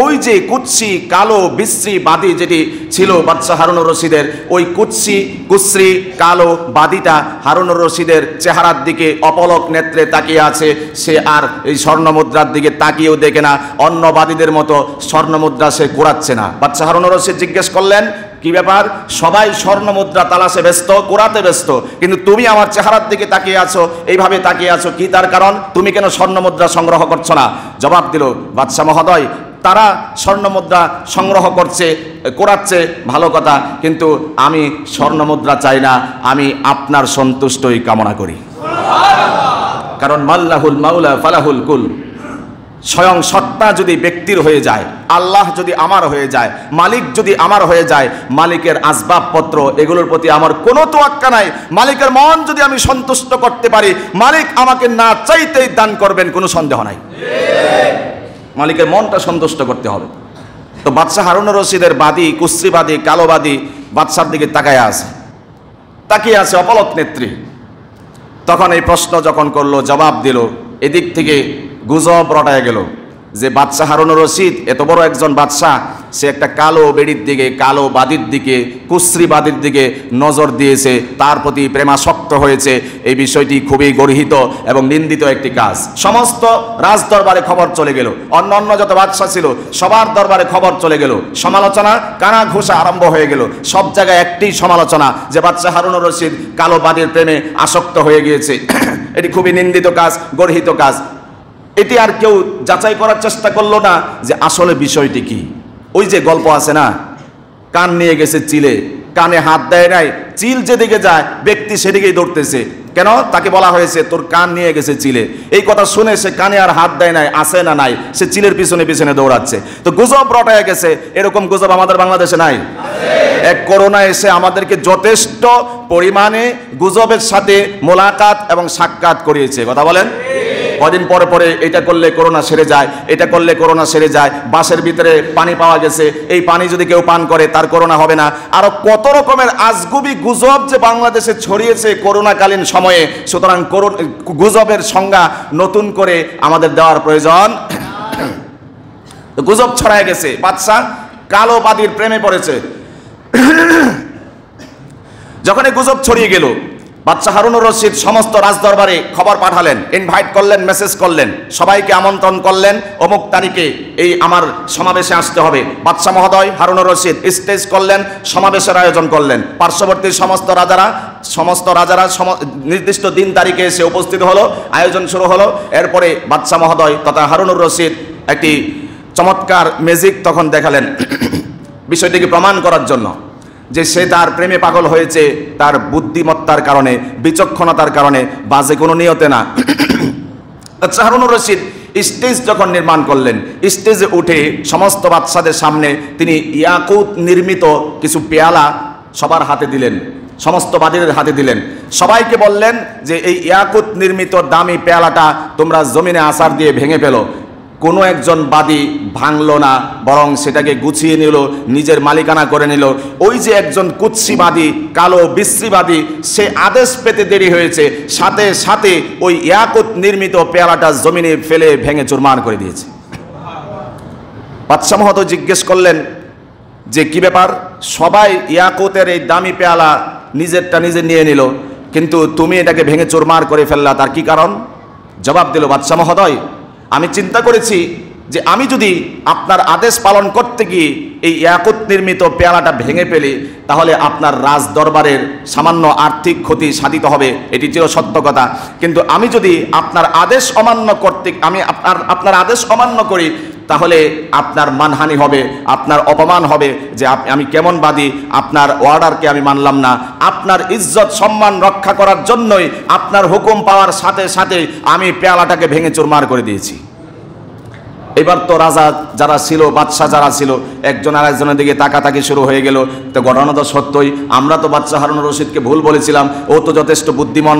ওই যে কুৎসি, কালো, বিশ্রী বাদী যেটি ছিল বাদশাহ হারুনুর রশিদের, ওই কুৎসি, কালো বাদীটা হারুনুর রশিদের চেহারার দিকে অপলক নেত্রে তাকিয়ে আছে। সে আর এই স্বর্ণমুদ্রার দিকে তাকিয়েও দেখে না। অন্য বাদীদের মতো স্বর্ণমুদ্রা সে কুড়াচ্ছে না। বাদশাহ হারুনুর রশিদ জিজ্ঞেস করলেন, কি ব্যাপার? সবাই স্বর্ণমুদ্রা তালাশে ব্যস্ত, কুড়াতে ব্যস্ত, কিন্তু তুমি আমার চেহারার দিকে তাকিয়ে আছো, এইভাবে তাকিয়ে আছো, কি তার কারণ? তুমি কেন স্বর্ণমুদ্রা সংগ্রহ করছো না? জবাব দিল, বাদশাহ মহোদয়, তারা স্বর্ণমুদ্রা সংগ্রহ করছে, কুড়াচ্ছে, ভালো কথা, কিন্তু আমি স্বর্ণমুদ্রা চাই না, আমি আপনার সন্তুষ্টই কামনা করি। কারণ মাল্লাহুল মাওলা ফালাহুল কুল, স্বয়ং সত্তা যদি ব্যক্তির হয়ে যায়, আল্লাহ যদি আমার হয়ে যায়, মালিক যদি আমার হয়ে যায়, মালিকের আসবাবপত্র এগুলোর প্রতি আমার কোনো তোয়াক্কা নাই। মালিকের মন যদি আমি সন্তুষ্ট করতে পারি, মালিক আমাকে না চাইতেই দান করবেন, কোনো সন্দেহ নাই। মালিকের মনটা সন্তুষ্ট করতে হবে। তো বাদশাহ হারুনুর রশিদের বাদী, কুশ্রীবাদী, কালোবাদী বাদশার দিকে তাকিয়ে আছে অপলক নেত্রী। তখন এই প্রশ্ন যখন করলো, জবাব দিল, এদিক থেকে গুজব রটায় গেল যে বাদশাহ হারুনুর রশিদ এত বড় একজন বাদশাহ, সে একটা কালো বেড়ির দিকে, কালো বাদীর দিকে, কুশ্রীবাদীর দিকে নজর দিয়েছে, তার প্রতি প্রেমাসক্ত হয়েছে। এই বিষয়টি খুবই গর্হিত এবং নিন্দিত একটি কাজ। সমস্ত রাজ দরবারে খবর চলে গেল, অন্য যত বাদশাহ ছিল সবার দরবারে খবর চলে গেল, সমালোচনা কানা ঘোষা আরম্ভ হয়ে গেল। সব জায়গায় একটি সমালোচনা যে বাদশাহ হারুনুর রশিদ কালো বাদীর প্রেমে আসক্ত হয়ে গিয়েছে। এটি খুবই নিন্দিত কাজ, গর্হিত কাজ। এটি আর কেউ যাচাই করার চেষ্টা করলো না যে আসলে বিষয়টি কি। ওই যে গল্প আছে না, কান নিয়ে গেছে চিলে, কানে হাত দেয় নাই, চিল যেদিকে যায় ব্যক্তি সেদিকেই দৌড়তেছে। কেন? তাকে বলা হয়েছে তোর কান নিয়ে গেছে চিলে। এই কথা শুনে সে কানে আর হাত দেয় নাই, আছে না নাই, সে চিলের পিছনে পিছনে দৌড়াচ্ছে। তো গুজব রটায় গেছে। এরকম গুজব আমাদের বাংলাদেশে নাই? এক করোনা এসে আমাদেরকে যথেষ্ট পরিমাণে গুজবের সাথে মোলাকাত এবং সাক্ষাৎ করিয়েছে। কথা বলেন? কদিন পরে পরে এটা করলে করোনা সেরে যায়, এটা করলে করোনা সেরে যায়। বাসের ভিতরে পানি পাওয়া গেছে, এই পানি যদি কেউ পান করে তার করোনা হবে না। আরো কত রকমের আজগুবি গুজব যে বাংলাদেশে ছড়িয়েছে করোনাকালীন সময়ে। সুতরাং গুজবের সংজ্ঞা নতুন করে আমাদের দেওয়ার প্রয়োজন। গুজব ছড়ায় গেছে, বাদশা কালোবাদীর প্রেমে পড়েছে। যখন এই গুজব ছড়িয়ে গেল, বাদশাহ হারুনুর রশিদ সমস্ত রাজদরবারে খবর পাঠালেন, ইনভাইট করলেন, মেসেজ করলেন, সবাইকে আমন্ত্রণ করলেন, অমুক তারিখে এই আমার সমাবেশে আসতে হবে। বাদশাহ মহোদয় হারুনুর রশিদ স্টেজ করলেন, সমাবেশের আয়োজন করলেন। পার্শ্ববর্তী সমস্ত রাজারা নির্দিষ্ট দিন তারিখে এসে উপস্থিত হলো, আয়োজন শুরু হলো। এরপরে বাদশাহ মহোদয় তথা হারুনুর রশিদ একটি চমৎকার ম্যাজিক তখন দেখালেন বিষয়টিকে প্রমাণ করার জন্য যে সে তার প্রেমে পাগল হয়েছে তার বুদ্ধিমত্তার কারণে, বিচক্ষণতার কারণে, বাজে কোনো নিয়তে না। আচ্ছা, হারুনুর রশিদ স্টেজ যখন নির্মাণ করলেন, স্টেজে উঠে সমস্ত বাদশাদের সামনে তিনি ইয়াকুত নির্মিত কিছু পেয়ালা সবার হাতে দিলেন, সমস্ত বাদীদের হাতে দিলেন। সবাইকে বললেন যে এই ইয়াকুত নির্মিত দামি পেয়ালাটা তোমরা জমিনে আছাড় দিয়ে ভেঙে ফেলো। কোনো একজন বাদী ভাঙল না, বরং সেটাকে গুছিয়ে নিল, নিজের মালিকানা করে নিল। ওই যে একজন কুৎসিবাদী, কালো বিশ্রীবাদী, সে আদেশ পেতে দেরি হয়েছে, সাথে সাথে ওই ইয়াকুত নির্মিত পেয়ালাটা জমিনে ফেলে ভেঙে চুরমার করে দিয়েছে। বাদশাহ মহোদয় জিজ্ঞেস করলেন যে কি ব্যাপার, সবাই ইয়াকুতের এই দামি পেয়ালা নিজেরটা নিজে নিয়ে নিল, কিন্তু তুমি এটাকে ভেঙে চুরমার করে ফেললা, তার কি কারণ? জবাব দিল বাদশাহ মহোদয়, আমি চিন্তা করেছি যে আমি যদি আপনার আদেশ পালন করতে গিয়ে এই ইয়াকুত নির্মিত পেয়ালাটা ভেঙে ফেলি, তাহলে আপনার রাজ দরবারের সামান্য আর্থিক ক্ষতি সাধিত হবে, এটি ছিল সত্য কথা। কিন্তু আমি যদি আপনার আদেশ অমান্য আপনার আদেশ অমান্য করি, তাহলে আপনার মানহানি হবে, আপনার অপমান হবে যে আমি কেমন বাদী, আপনার অর্ডারকে আমি মানলাম না। আপনার ইজ্জত সম্মান রক্ষা করার জন্যই আপনার হুকুম পাওয়ার সাথে সাথে আমি পেয়ালাটাকে ভেঙে চুরমার করে দিয়েছি। এবার তো রাজা যারা ছিল, বাদশাহ যারা ছিল, একজন আর একজনের দিকে তাকাতাকি শুরু হয়ে গেল। তো ঘটনা তো সত্যই, আমরা তো বাদশাহ হারুনুর রশিদকে ভুল বলেছিলাম, ও তো যথেষ্ট বুদ্ধিমান,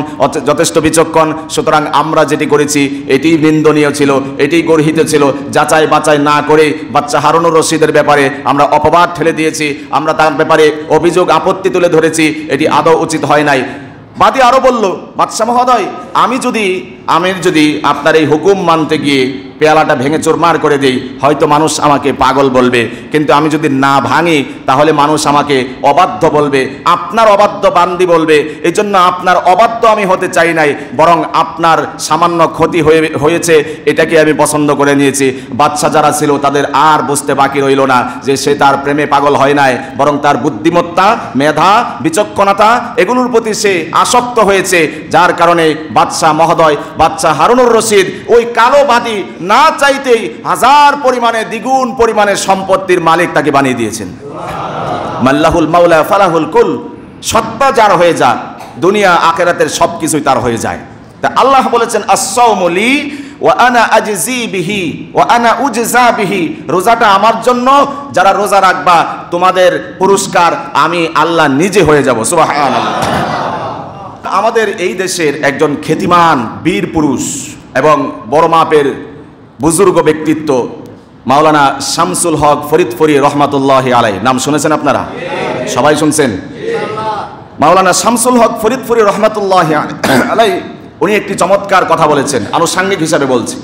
যথেষ্ট বিচক্ষণ, সুতরাং আমরা যেটি করেছি এটি নিন্দনীয় ছিল, এটি গর্হিত ছিল। যাচাই বাছাই না করে বাদশাহ হারুনুর রশিদের ব্যাপারে আমরা অপবাদ ঠেলে দিয়েছি, আমরা তার ব্যাপারে অভিযোগ আপত্তি তুলে ধরেছি, এটি আদৌ উচিত হয় নাই। বাদী আরো বলল, বাদশাহ মহোদয়, আমি যদি আপনার এই হুকুম মানতে গিয়ে পেয়ালাটা ভেঙে চুরমার করে দেই, হয়তো মানুষ আমাকে পাগল বলবে, কিন্তু আমি যদি না ভাঙি তাহলে মানুষ আমাকে অবাধ্য বলবে, আপনার অবাধ্য বান্দি বলবে। এই জন্য আপনার অবাধ্য আমি হতে চাই নাই, বরং আপনার সামান্য ক্ষতি হয়েছে এটাকে আমি পছন্দ করে নিয়েছি। বাদশা যারা ছিল তাদের আর বুঝতে বাকি রইল না যে সে তার প্রেমে পাগল হয় নাই, বরং তার বুদ্ধিমত্তা, মেধা, বিচক্ষণতা এগুলোর প্রতি সে আসক্ত হয়েছে, যার কারণে বাদশাহ মহোদয়, বাদশাহ হারুনুর রশিদ ওই কালোবাদী না চাইতেই হাজার পরিমাণে, দ্বিগুণ পরিমাণে সম্পত্তির মালিক তাকে বানিয়ে দিয়েছেন। মাল্লাহুল মাওলা ফালাহুল কুল, সত্তা যার হয়ে যা, দুনিয়া আখিরাতের সবকিছুই তার হয়ে যায়। তা আল্লাহ বলেছেন, আস-সাওমু লি ওয়া আনা আজজি বিহি ওয়া আনা উজজা বিহি, রোজাটা আমার জন্য, যারা রোজা রাখবা তোমাদের পুরস্কার আমি আল্লাহ নিজে হয়ে যাব। সুবহানাল্লাহ। আমাদের এই দেশের একজন খ্যাতিমান বীর পুরুষ এবং বড় মাপের বুজুর্গ ব্যক্তিত্ব মাওলানা শামসুল হক ফরিদপুরি রহমাতুল্লাহি আলাইহি, নাম শুনেছেন আপনারা? সবাই শুনছেন? মাওলানা শামসুল হক ফরিদপুরি রহমাতুল্লাহি আলাইহি উনি একটি চমৎকার কথা বলেছেন, আনুষঙ্গিক হিসাবে বলছি।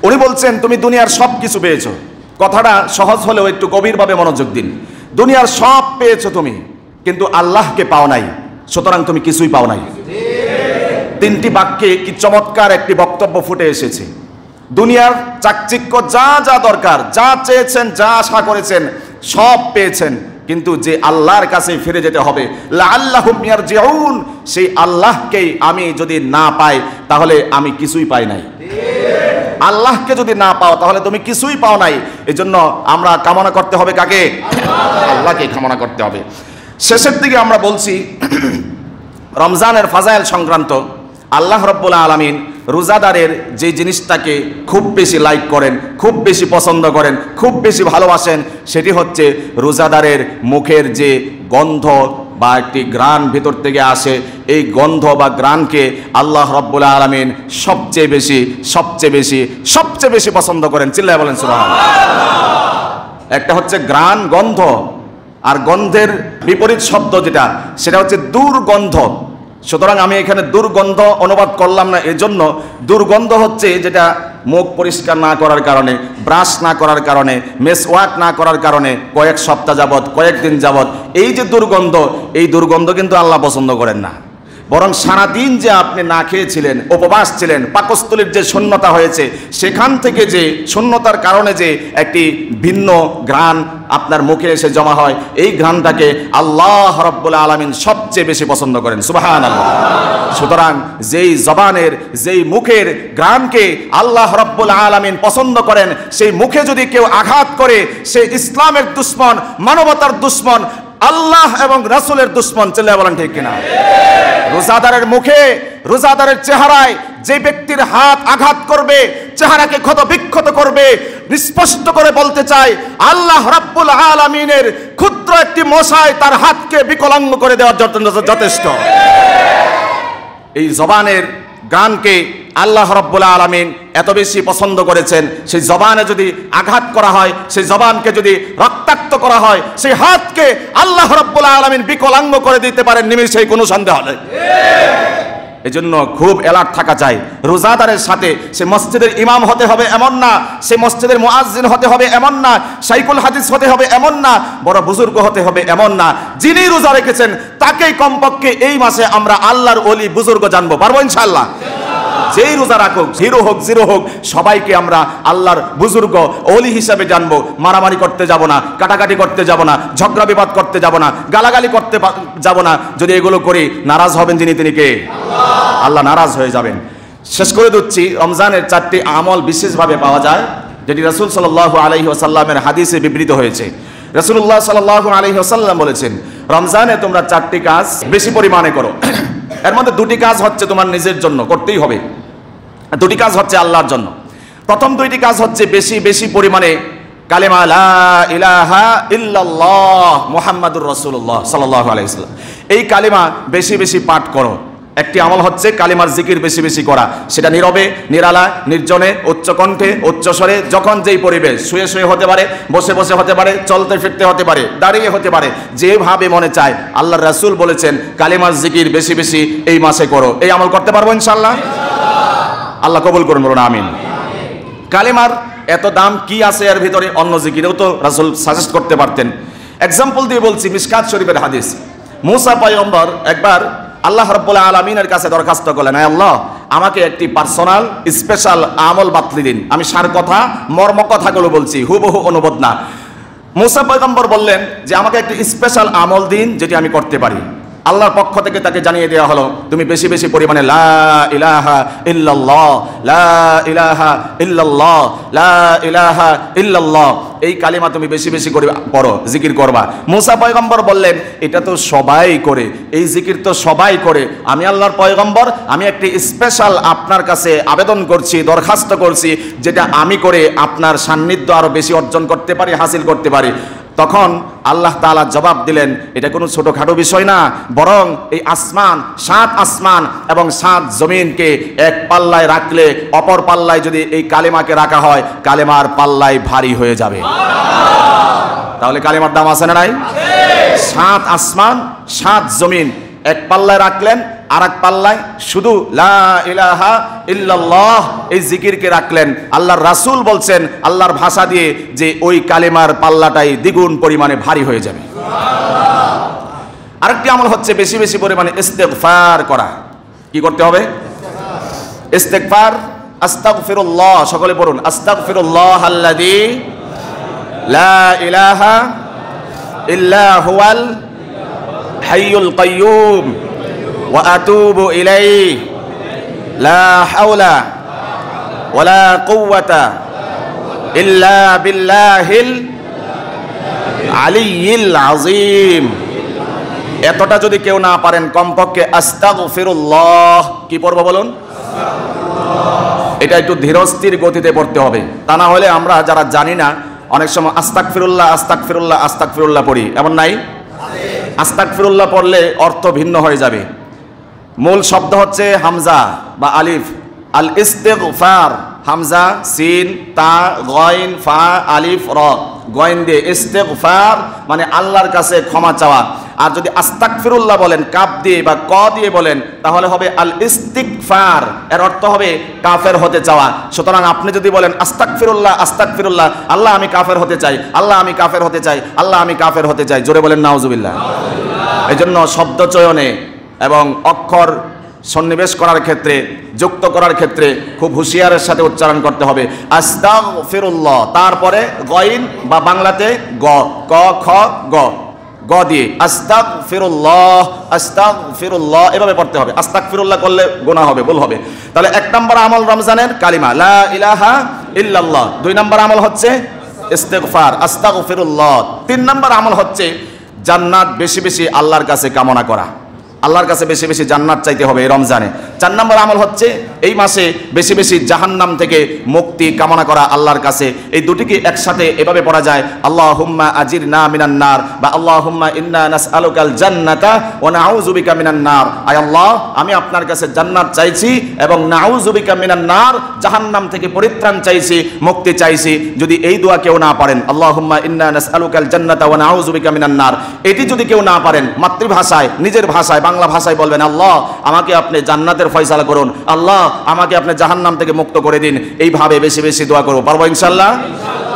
উনি বলছেন, তুমি দুনিয়ার সব কিছু পেয়েছো। কথাটা সহজ হলেও একটু গভীরভাবে মনোযোগ দিন। দুনিয়ার সব পেয়েছো তুমি, কিন্তু আল্লাহকে পাও নাই, সুতরাং তুমি কিছুই পাও নাই। তিনটি বাক্যে কি চমৎকার একটি বক্তব্য ফুটে এসেছে। দুনিয়ার চাকচিক্য যা যা দরকার, যা চেয়েছেন, যা আশা করেছেন, সব পেয়েছেন, কিন্তু যে আল্লাহর কাছে ফিরে যেতে হবে, লাআল্লাহুম ইয়ারজিউন, সেই আল্লাহকেই আমি যদি না পাই তাহলে আমি কিছুই পাই নাই। আল্লাহকে যদি না পাও তাহলে তুমি কিছুই পাও নাই। এজন্য আমরা কামনা করতে হবে কাকে? আল্লাহকে কামনা করতে হবে। শেষের দিকে আমরা বলছি রমজানের ফাজাইল সংক্রান্ত আল্লাহ রাব্বুল আলামিন রোজাদারের যে জিনিসটাকে খুব বেশি লাইক করেন, খুব বেশি পছন্দ করেন, খুব বেশি ভালোবাসেন, সেটি হচ্ছে রোজাদারের মুখের যে গন্ধ বা একটি ঘ্রাণ ভেতর থেকে আসে, এই গন্ধ বা ঘ্রাণকে আল্লাহ রাব্বুল আলামিন সবচেয়ে বেশি পছন্দ করেন। চিল্লায় বলেন সুবহানাল্লাহ। একটা হচ্ছে ঘ্রাণ, গন্ধ, আর গন্ধের বিপরীত শব্দ যেটা, সেটা হচ্ছে দুর্গন্ধ। সুতরাং আমি এখানে দুর্গন্ধ অনুবাদ করলাম না, এজন্য দুর্গন্ধ হচ্ছে যেটা মুখ পরিষ্কার না করার কারণে, ব্রাশ না করার কারণে, মেসওয়াক না করার কারণে কয়েক সপ্তাহ যাবৎ, কয়েকদিন যাবৎ এই যে দুর্গন্ধ, এই দুর্গন্ধ কিন্তু আল্লাহ পছন্দ করেন না। বরং সারাদিন যে আপনি না খেয়েছিলেন, উপবাস ছিলেন, পাকস্থলীর যে শূন্যতা হয়েছে, সেখান থেকে যে শূন্যতার কারণে যে একটি ভিন্ন ঘ্রাণ আপনার মুখে এসে জমা হয়, এই ঘ্রাণটাকে আল্লাহ রাব্বুল আলামিন সবচেয়ে বেশি পছন্দ করেন। সুবহানাল্লাহ। সুতরাং যেই জবানের, যেই মুখের ঘ্রাণকে আল্লাহ রাব্বুল আলামিন পছন্দ করেন, সেই মুখে যদি কেউ আঘাত করে, সে ইসলামের দুশমন, মানবতার দুশমন, আল্লাহ এবং রাসূলের দুশমন। চিল্লায়া বলেন ঠিক কিনা? রোজাদারের মুখে, রোজাদারের চেহারায় যে ব্যক্তির হাত আঘাত করবে, চেহারাকে ক্ষত বিক্ষত করবে, স্পষ্ট করে বলতে চাই, আল্লাহ রাব্বুল আলামিনের ক্ষুদ্র একটি মশায় তার হাতকে বিকলাঙ্গ করে দেওয়ার জন্য যথেষ্ট। এই জবানের গানকে আল্লাহ রাব্বুল আলামিন এত বেশি পছন্দ করেছেন, সেই জবানে যদি আঘাত করা হয়, সেই জবানকে যদি রক্তাক্ত করা হয়, সেই হাতকে আল্লাহ রাব্বুল আলামিন বিকলাঙ্গ করে দিতে পারেন নিমেষেই, কোনো সন্দেহ নেই। এজন্য খুব অ্যালার্ট থাকা চাই। রোজাদারের সাথে সে মসজিদের ইমাম হতে হবে এমন না, সে মসজিদের মুয়াজ্জিন হতে হবে এমন না, শাইখুল হাদিস হতে হবে এমন না, বড় বুজুর্গ হতে হবে এমন না। যিনি রোজা রেখেছেন তাকেই কমপক্ষে এই মাসে আমরা আল্লাহর ওলি বুজুর্গ জানবো, পারবো ইনশাআল্লাহ। যেই রোজা রাখুক, জিরো হোক, সবাইকে আমরা আল্লাহর বুজুর্গ ওলি হিসাবে জানবো। মারামারি করতে যাব না, কাটাকাটি করতে যাব না, ঝগড়া বিবাদ করতে যাব না, গালাগালি করতে যাব না। যদি এগুলো করি, নারাজ হবেন যিনি, তিনি কে? আল্লাহ নারাজ হয়ে যাবেন। শেষ করে দিচ্ছি, রমজানের 4টি আমল বিশেষভাবে পাওয়া যায়, যেটি রাসূল সাল্লাল্লাহু আলাইহি ওয়াসাল্লামের হাদিসে বিবৃত হয়েছে। রাসূলুল্লাহ সাল্লাল্লাহু আলাইহি ওয়াসাল্লাম বলেছেন, রমজানে তোমরা 4টি কাজ বেশি পরিমাণে করো। এর মধ্যে 2টি কাজ হচ্ছে তোমার নিজের জন্য, করতেই হবে। 2টি কাজ হচ্ছে আল্লাহর জন্য। প্রথম 2টি কাজ হচ্ছে বেশি পরিমাণে কালেমা লা ইলাহা ইল্লাল্লাহ মুহাম্মাদুর রাসূলুল্লাহ সাল্লাল্লাহু আলাইহি ওয়াসাল্লাম, এই কালেমা বেশি পাঠ করো। একটি আমল হচ্ছে কালিমার জিকির বেশি করা, সেটা নীরবে, নিরালা, নির্জনে, উচ্চকণ্ঠে, উচ্চস্বরে, যখন যেই পরিবেশ, শুয়ে হতে পারে, বসে হতে পারে, চলতে ফিরতে হতে পারে, দাঁড়িয়ে হতে পারে, যেভাবে মনে চায়। আল্লাহর রাসূল বলেছেন কালিমার জিকির বেশি এই মাসে করো। এই আমল করতে পারবো ইনশাআল্লাহ? আল্লাহ কবুল করুন, বলুন আমিন। কালিমার এত দাম কি আছে এর ভিতরে? অন্য জিকিরেও তো রাসূল সাজেস্ট করতে পারতেন। এক্সাম্পল দিয়ে বলছি, মিশকাত শরীফের হাদিস। মুসা পয়গম্বর একবার আল্লাহ রাব্বুল আলামিনের কাছে দরখাস্ত করলেন, হে আল্লাহ, আমাকে একটি পার্সোনাল স্পেশাল আমল বাতলি দিন। আমি সার কথা, মর্ম কথাগুলো বলছি, হুবহু অনুবাদ না। মুসা পয়গম্বর বললেন যে আমাকে একটি স্পেশাল আমল দিন যেটি আমি করতে পারি। আল্লাহর পক্ষ থেকে তাকে জানিয়ে দেওয়া হলো তুমি বেশি বেশি পরিমাণে লা ইলাহা ইল্লাল্লাহ, লা ইলাহা ইল্লাল্লাহ, লা ইলাহা ইল্লাল্লাহ, এই কালিমা তুমি বেশি বেশি করে পড়ো, জিকির করবা। মুসা পয়গম্বর বললেন এটা তো সবাই করে, এই জিকির তো সবাই করে, আমি আল্লাহর পয়গম্বর, আমি একটি স্পেশাল আপনার কাছে আবেদন করছি, দরখাস্ত করছি, যেটা আমি করে আপনার সান্নিধ্য আরো বেশি অর্জন করতে পারি, হাসিল করতে পারি। তখন আল্লাহ তাআলা জবাব দিলেন এটা কোনো ছোটোখাটো বিষয় না, বরং এই আসমান, 7 আসমান এবং 7 জমিনকে এক পাল্লায় রাখলে অপর পাল্লায় যদি এই কালেমাকে রাখা হয়, কালেমার পাল্লায় ভারী হয়ে যাবে। তাহলে কালেমার দাম আছে না নাই? 7 আসমান 7 জমিন এক পাল্লায় রাখলেন, আর এক পাল্লায় শুধু লা ইলাহা ইল্লাল্লাহ এই জিকিরকে রাখলেন। আল্লাহর রাসূল বলছেন আল্লাহর ভাষা দিয়ে যে ওই কালেমার পাল্লাটাই দ্বিগুণ পরিমাণে ভারী হয়ে যাবে। আরেকটি আমল হচ্ছে বেশি বেশি পরিমাণে ইস্তেগফার করা। কি করতে হবে? ইস্তেগফার, আস্তাগফিরুল্লাহ, সকলে পড়ুন, আস্তাগফিরুল্লাহ আল্লাযী লা ইলাহা ইল্লা হুয়াল হাইয়ুল কাইয়্যুম ওয়া আতুবু ইলাইহি লা হাওলা ওয়ালা কুওয়াতা ইল্লা বিল্লাহিল আলিয়্যিল আযীম। এতটা যদি কেউ না পারেন, কমপক্ষে আস্তাগফিরুল্লাহ কি পড়ব বলুন? এটা একটু ধীরস্থির গতিতে পড়তে হবে, তা না হলে আমরা যারা জানি না অনেক সময় আস্তাগফিরুল্লাহ আস্তাগফিরুল্লাহ আস্তাগফিরুল্লাহ পড়ি, এমন নাই? আস্তাগফিরুল্লাহ পড়লে অর্থ ভিন্ন হয়ে যাবে। মূল শব্দ হচ্ছে হামজা বা আলিফ, আল ইস্তিগফার, হামজা সিন তা গইন ফা আলিফ র, গইন দিয়ে ইস্তিগফার মানে আল্লাহর কাছে ক্ষমা চাওয়া। আর যদি আস্তাগফিরুল্লাহ বলেন কাফ দিয়ে বা ক দিয়ে বলেন, তাহলে হবে আল ইস্তিগফার, এর অর্থ হবে কাফের হতে চাওয়া। সুতরাং আপনি যদি বলেন আস্তাগফিরুল্লাহ আস্তাগফিরুল্লাহ, আল্লাহ আমি কাফের হতে চাই, আল্লাহ আমি কাফের হতে চাই, আল্লাহ আমি কাফের হতে চাই, জোরে বলেন নাউজুবিল্লাহ। এই জন্য শব্দ চয়নে এবং অক্ষর সন্নিবেশ করার ক্ষেত্রে, যুক্ত করার ক্ষেত্রে খুব হুঁশিয়ারের সাথে উচ্চারণ করতে হবে আস্তাগফিরুল্লাহ, তারপরে গইন বা বাংলাতে গ, ক খ গ, গ দিয়ে আস্তাগফিরুল্লাহ আস্তাগফিরুল্লাহ এভাবে পড়তে হবে। আস্তাগফিরুল্লাহ করলে গুনাহ হবে, ভুল হবে। তাহলে 1 নম্বর আমল রমজানের কালিমা লা ইলাহা ইল্লাল্লাহ, 2 নম্বর আমল হচ্ছে ইস্তিগফার আস্তাগফিরুল্লাহ, 3 নম্বর আমল হচ্ছে জান্নাত বেশি বেশি আল্লাহর কাছে কামনা করা। আল্লাহর কাছে বেশি বেশি জান্নাত চাইতে হবে এই রমজানে। 4 নম্বর আমল হচ্ছে এই মাসে বেশি বেশি জাহান্নাম থেকে মুক্তি কামনা করা আল্লাহর কাছে। এই দুটিকে একসাথে এভাবে পড়া যায়, আল্লাহুম্মা আজিরনা মিনান নার বা আল্লাহুম্মা ইন্না নাসআলুকাল জান্নাতা ওয়া নাউযু বিকা মিনান নার। আয় আল্লাহ, আমি আপনার কাছে জান্নাত চাইছি এবং নাউযু বিকা মিনান নার, জাহান্নাম থেকে পরিত্রাণ চাইছি, মুক্তি চাইছি। যদি এই দোয়া কেউ না পারেন, আল্লাহুম্মা ইন্না নাসআলুকাল জান্নাতা ওয়া নাউযু বিকা মিনান নার, এটি যদি কেউ না পারেন, মাতৃভাষায় নিজের ভাষায় বাংলা ভাষায় বলবেন, আল্লাহ আমাকে আপনি জান্নাতের ফয়সালা করুন, আল্লাহ আমাকে আপনি জাহান্নাম থেকে মুক্ত করে দিন। এইভাবে বেশি বেশি দোয়া করব, পারবো ইনশাআল্লাহ?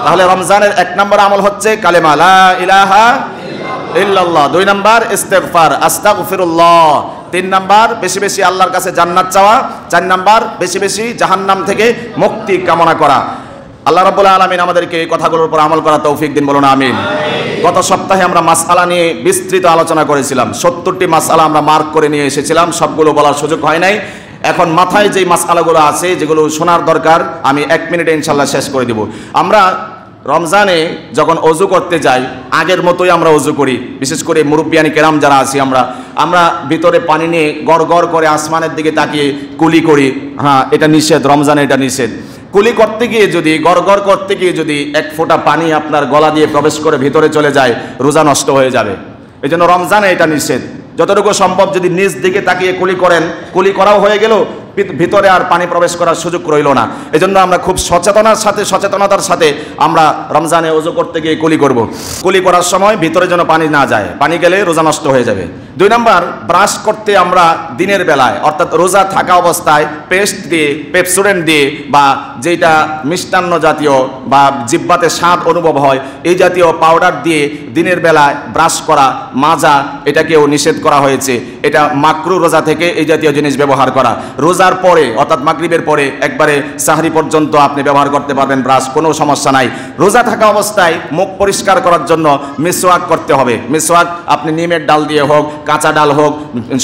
তাহলে রমজানের 1 নম্বর আমল হচ্ছে কালেমা লা ইলাহা ইল্লাল্লাহ, 2 নম্বর ইস্তিগফার আস্তাগফিরুল্লাহ, 3 নম্বর বেশি বেশি আল্লাহর কাছে জান্নাত চাওয়া, 4 নম্বর বেশি বেশি জাহান্নাম থেকে মুক্তি কামনা করা। আল্লাহ রাব্বুল আলামিন আমাদেরকে এই কথাগুলোর উপর আমল করার তৌফিক দিন, বলুন আমিন। গত সপ্তাহে আমরা মাসআলা নিয়ে বিস্তৃত আলোচনা করেছিলাম, 70টি মাসআলা আমরা মার্ক করে নিয়ে এসেছিলাম, সবগুলো বলার সুযোগ হয় নাই। এখন মাথায় যেই মাসআলাগুলো আছে যেগুলো শোনার দরকার, আমি 1 মিনিটে ইনশাআল্লাহ শেষ করে দেব। আমরা রমজানে যখন অজু করতে যাই, আগের মতোই আমরা অজু করি, বিশেষ করে মুরব্বিয়ানি কেরাম যারা আছি আমরা ভিতরে পানি নিয়ে গড় গড় করে আসমানের দিকে তাকিয়ে কুলি করি। হ্যাঁ, এটা নিষেধ, রমজানে এটা নিষেধ। কুলি করতে গিয়ে যদি, গড় গড় করতে গিয়ে যদি 1 ফোঁটা পানি আপনার গলা দিয়ে প্রবেশ করে ভিতরে চলে যায়, রোজা নষ্ট হয়ে যাবে। এই জন্য রমজানে এটা নিষেধ। যতটুকু সম্ভব যদি নিজ দিকে তাকিয়ে কুলি করেন, কুলি করাও হয়ে গেল, ভিতরে আর পানি প্রবেশ করার সুযোগ রইল না। এজন্য আমরা খুব সচেতনতার সাথে আমরা রমজানে ওযু করতে গিয়ে কুলি করব। কুলি করার সময় ভিতরে যেন পানি না যায়, পানি গেলে রোজা নষ্ট হয়ে যাবে। 2 নম্বর, ব্রাশ করতে আমরা দিনের বেলায় অর্থাৎ রোজা থাকা অবস্থায় পেস্ট দিয়ে, পেপসোডেন্ট দিয়ে বা যেটা মিষ্টান্ন জাতীয় বা জিহ্বাতে স্বাদ অনুভব হয় এই জাতীয় পাউডার দিয়ে দিনের বেলায় ব্রাশ করা, মাজা, এটাকেও নিষেধ করা হয়েছে। এটা মাকরু রোজা থেকে এই জাতীয় জিনিস ব্যবহার করা। রোজার পরে অর্থাৎ মাগরিবের পরে একবারে সাহরি পর্যন্ত আপনি ব্যবহার করতে পারবেন ব্রাশ, কোনো সমস্যা নাই। রোজা থাকা অবস্থায় মুখ পরিষ্কার করার জন্য মিসওয়াক করতে হবে। মিসওয়াক আপনি নিমের ডাল দিয়ে হোক, কাঁচা ডাল হোক,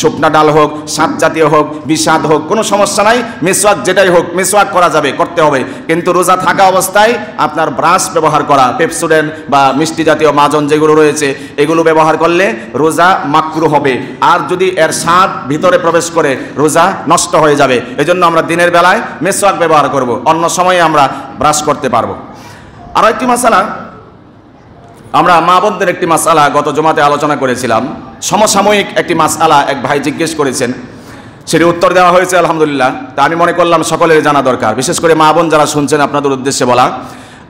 শুকনা ডাল হোক, স্বাদ জাতীয় হোক, বিষাদ হোক, কোনো সমস্যা নাই। মিসওয়াক যেটাই হোক মিসওয়াক করা যাবে, করতে হবে। কিন্তু রোজা থাকা অবস্থায় আপনার ব্রাশ ব্যবহার করা, পেপসোডেন্ট বা মিষ্টি জাতীয় মাজন যেগুলো রয়েছে এগুলো ব্যবহার করলে রোজা মাকরুহ হবে। আর যদি এর স্বাদ ভিতরে প্রবেশ করে রোজা নষ্ট হয়ে যাবে। এজন্য আমরা দিনের বেলায় মিসওয়াক ব্যবহার করব, অন্য সময়ে আমরা ব্রাশ করতে পারবো। আরও একটি মাসালা, আমরা মা বোনদের একটি মাসালা গত জুমাতে আলোচনা করেছিলাম। সমসাময়িক একটি মাসালা এক ভাই জিজ্ঞেস করেছেন, সেটি উত্তর দেওয়া হয়েছে আলহামদুলিল্লাহ। তা আমি মনে করলাম সকলের জানা দরকার, বিশেষ করে মা বোন যারা শুনছেন আপনাদের উদ্দেশ্যে বলা।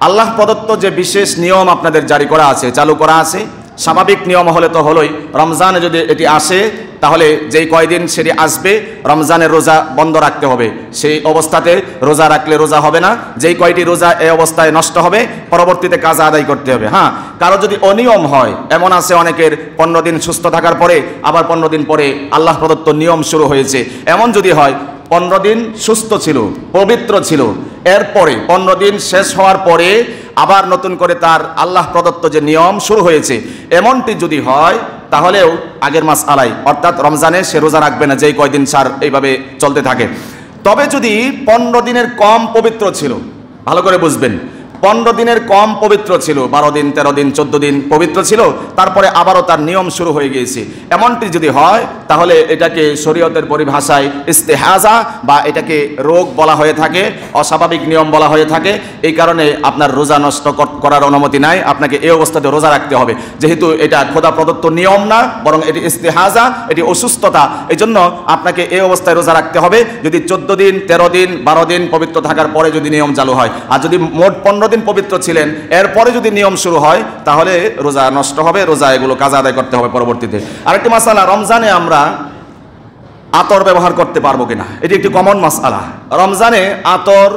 আল্লাহ প্রদত্ত যে বিশেষ নিয়ম আপনাদের জারি করা আছে, চালু করা আছে, স্বাভাবিক নিয়ম হলে তো হলোই, রমজানে যদি এটি আসে তাহলে যেই কয়দিন সেটি আসবে রমজানের রোজা বন্ধ রাখতে হবে। সেই অবস্থাতে রোজা রাখলে রোজা হবে না। যেই কয়টি রোজা এই অবস্থায় নষ্ট হবে পরবর্তীতে কাজা আদায় করতে হবে। হ্যাঁ, কারো যদি অনিয়ম হয়, এমন আছে অনেকের 15 দিন সুস্থ থাকার পরে আবার 15 দিন পরে আল্লাহ প্রদত্ত নিয়ম শুরু হয়েছে। এমন যদি হয় 15 দিন সুস্থ ছিল, পবিত্র ছিল, এরপরে 15 দিন শেষ হওয়ার পরে আবার নতুন করে তার আল্লাহ প্রদত্ত যে নিয়ম শুরু হয়েছে, এমনটি যদি হয় তাহলেও আগের মাস আলাই, অর্থাৎ রমজানে সে রোজা রাখবে না, যেই কয়দিন সার এইভাবে চলতে থাকে। তবে যদি 15 দিনের কম পবিত্র ছিল, ভালো করে বুঝবেন, 15 দিনের কম পবিত্র ছিল, 12 দিন 13 দিন 14 দিন পবিত্র ছিল, তারপরে আবারও তার নিয়ম শুরু হয়ে গিয়েছে, এমনটি যদি হয় তাহলে এটাকে শরীয়তের পরিভাষায় ইস্তেহাজা বা এটাকে রোগ বলা হয়ে থাকে, অস্বাভাবিক নিয়ম বলা হয়ে থাকে। এই কারণে আপনার রোজা নষ্ট করার অনুমতি নাই, আপনাকে এই অবস্থাতে রোজা রাখতে হবে। যেহেতু এটা খোদা প্রদত্ত নিয়ম না, বরং এটি ইস্তেহাজা, এটি অসুস্থতা, এই জন্য আপনাকে এই অবস্থায় রোজা রাখতে হবে। যদি 14 দিন 13 দিন 12 দিন পবিত্র থাকার পরে যদি নিয়ম চালু হয়, আর যদি মোট 15 দিন পবিত্র ছিলেন এরপরে যদি নিয়ম শুরু হয় তাহলে রোজা নষ্ট হবে, রোজা এগুলো কাজা আদায় করতে হবে পরবর্তীতে। আরেকটি মাসালা, রমজানে আমরা আতর ব্যবহার করতে পারবো কিনা, এটি একটি কমন মাসালা। রমজানে আতর,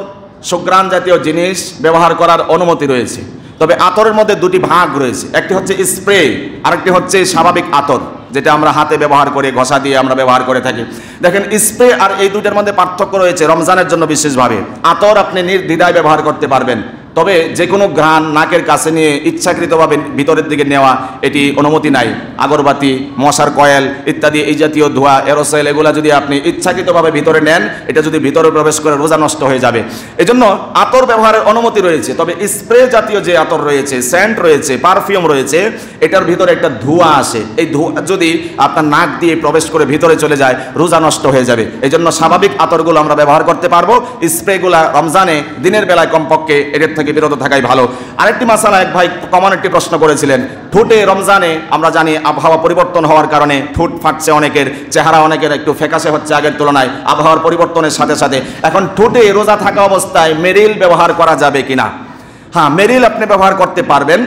সুঘ্রাণ জাতীয় জিনিস ব্যবহার করার অনুমতি রয়েছে, তবে আতরের মধ্যে দুটি ভাগ রয়েছে। একটি হচ্ছে স্প্রে, আরেকটি হচ্ছে স্বাভাবিক আতর, যেটা আমরা হাতে ব্যবহার করে ঘষা দিয়ে আমরা ব্যবহার করে থাকি। দেখেন, স্প্রে আর এই দুইটার মধ্যে পার্থক্য রয়েছে রমজানের জন্য বিশেষভাবে। আতর আপনি নির্দ্বিধায় ব্যবহার করতে পারবেন, তবে যে কোনো ঘ্রাণ নাকের কাছে নিয়ে ইচ্ছাকৃতভাবে ভিতরের দিকে নেওয়া এটি অনুমতি নাই। আগরবাতি, মশার কয়েল ইত্যাদি এই জাতীয় ধোঁয়া, এরোসেল, এগুলা যদি আপনি ইচ্ছাকৃতভাবে ভিতরে নেন, এটা যদি ভিতরে প্রবেশ করে রোজা নষ্ট হয়ে যাবে। এজন্য আতর ব্যবহারের অনুমতি রয়েছে, তবে স্প্রে জাতীয় যে আতর রয়েছে, সেন্ট রয়েছে, পারফিউম রয়েছে, এটার ভিতরে একটা ধোঁয়া আসে, এই ধোঁয়া যদি আপনার নাক দিয়ে প্রবেশ করে ভিতরে চলে যায় রোজা নষ্ট হয়ে যাবে। এই জন্য স্বাভাবিক আতরগুলো আমরা ব্যবহার করতে পারবো, স্প্রেগুলা রমজানে দিনের বেলায় কমপক্ষে এদের থেকে বিরত থাকাই ভালো। আরেকটি মাসালা, এক ভাই কমন একটি প্রশ্ন করেছিলেন, ঠোঁটে রমজানে আমরা জানি আবহাওয়া পরিবর্তন হওয়ার কারণে ঠোঁট ফাটছে, অনেকের চেহারা অনেকের একটু ফ্যাকাশে হচ্ছে আগের তুলনায় আবহাওয়ার পরিবর্তনের সাথে সাথে। এখন ঠোঁটে রোজা থাকা অবস্থায় মেরিল ব্যবহার করা যাবে কিনা? হ্যাঁ, মেরিল আপনি ব্যবহার করতে পারবেন,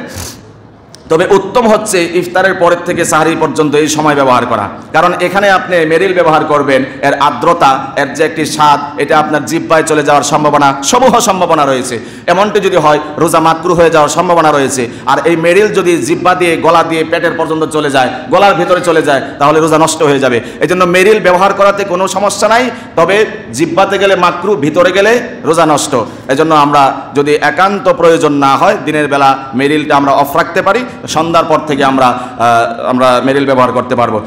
তবে উত্তম হচ্ছে ইফতারের পরের থেকে সাহরি পর্যন্ত এই সময় ব্যবহার করা। কারণ এখানে আপনি মেরিল ব্যবহার করবেন, এর আর্দ্রতা, এর যে একটি স্বাদ, এটা আপনার জিহ্বায় চলে যাওয়ার সম্ভাবনা, সমূহ সম্ভাবনা রয়েছে। এমনটি যদি হয় রোজা মাকরুহ হয়ে যাওয়ার সম্ভাবনা রয়েছে। আর এই মেরিল যদি জিহ্বা দিয়ে, গলা দিয়ে পেটের পর্যন্ত চলে যায়, গলার ভিতরে চলে যায়, তাহলে রোজা নষ্ট হয়ে যাবে। এই জন্য মেরিল ব্যবহার করাতে কোনো সমস্যা নাই, তবে জিহ্বাতে গেলে মাকরুহ, ভিতরে গেলে রোজা নষ্ট। এজন্য আমরা যদি একান্ত প্রয়োজন না হয় দিনের বেলা মেরিলটা আমরা অফ রাখতে পারি, সন্ধ্যার পর থেকে আমরা মেরিল ব্যবহার করতে পারবো।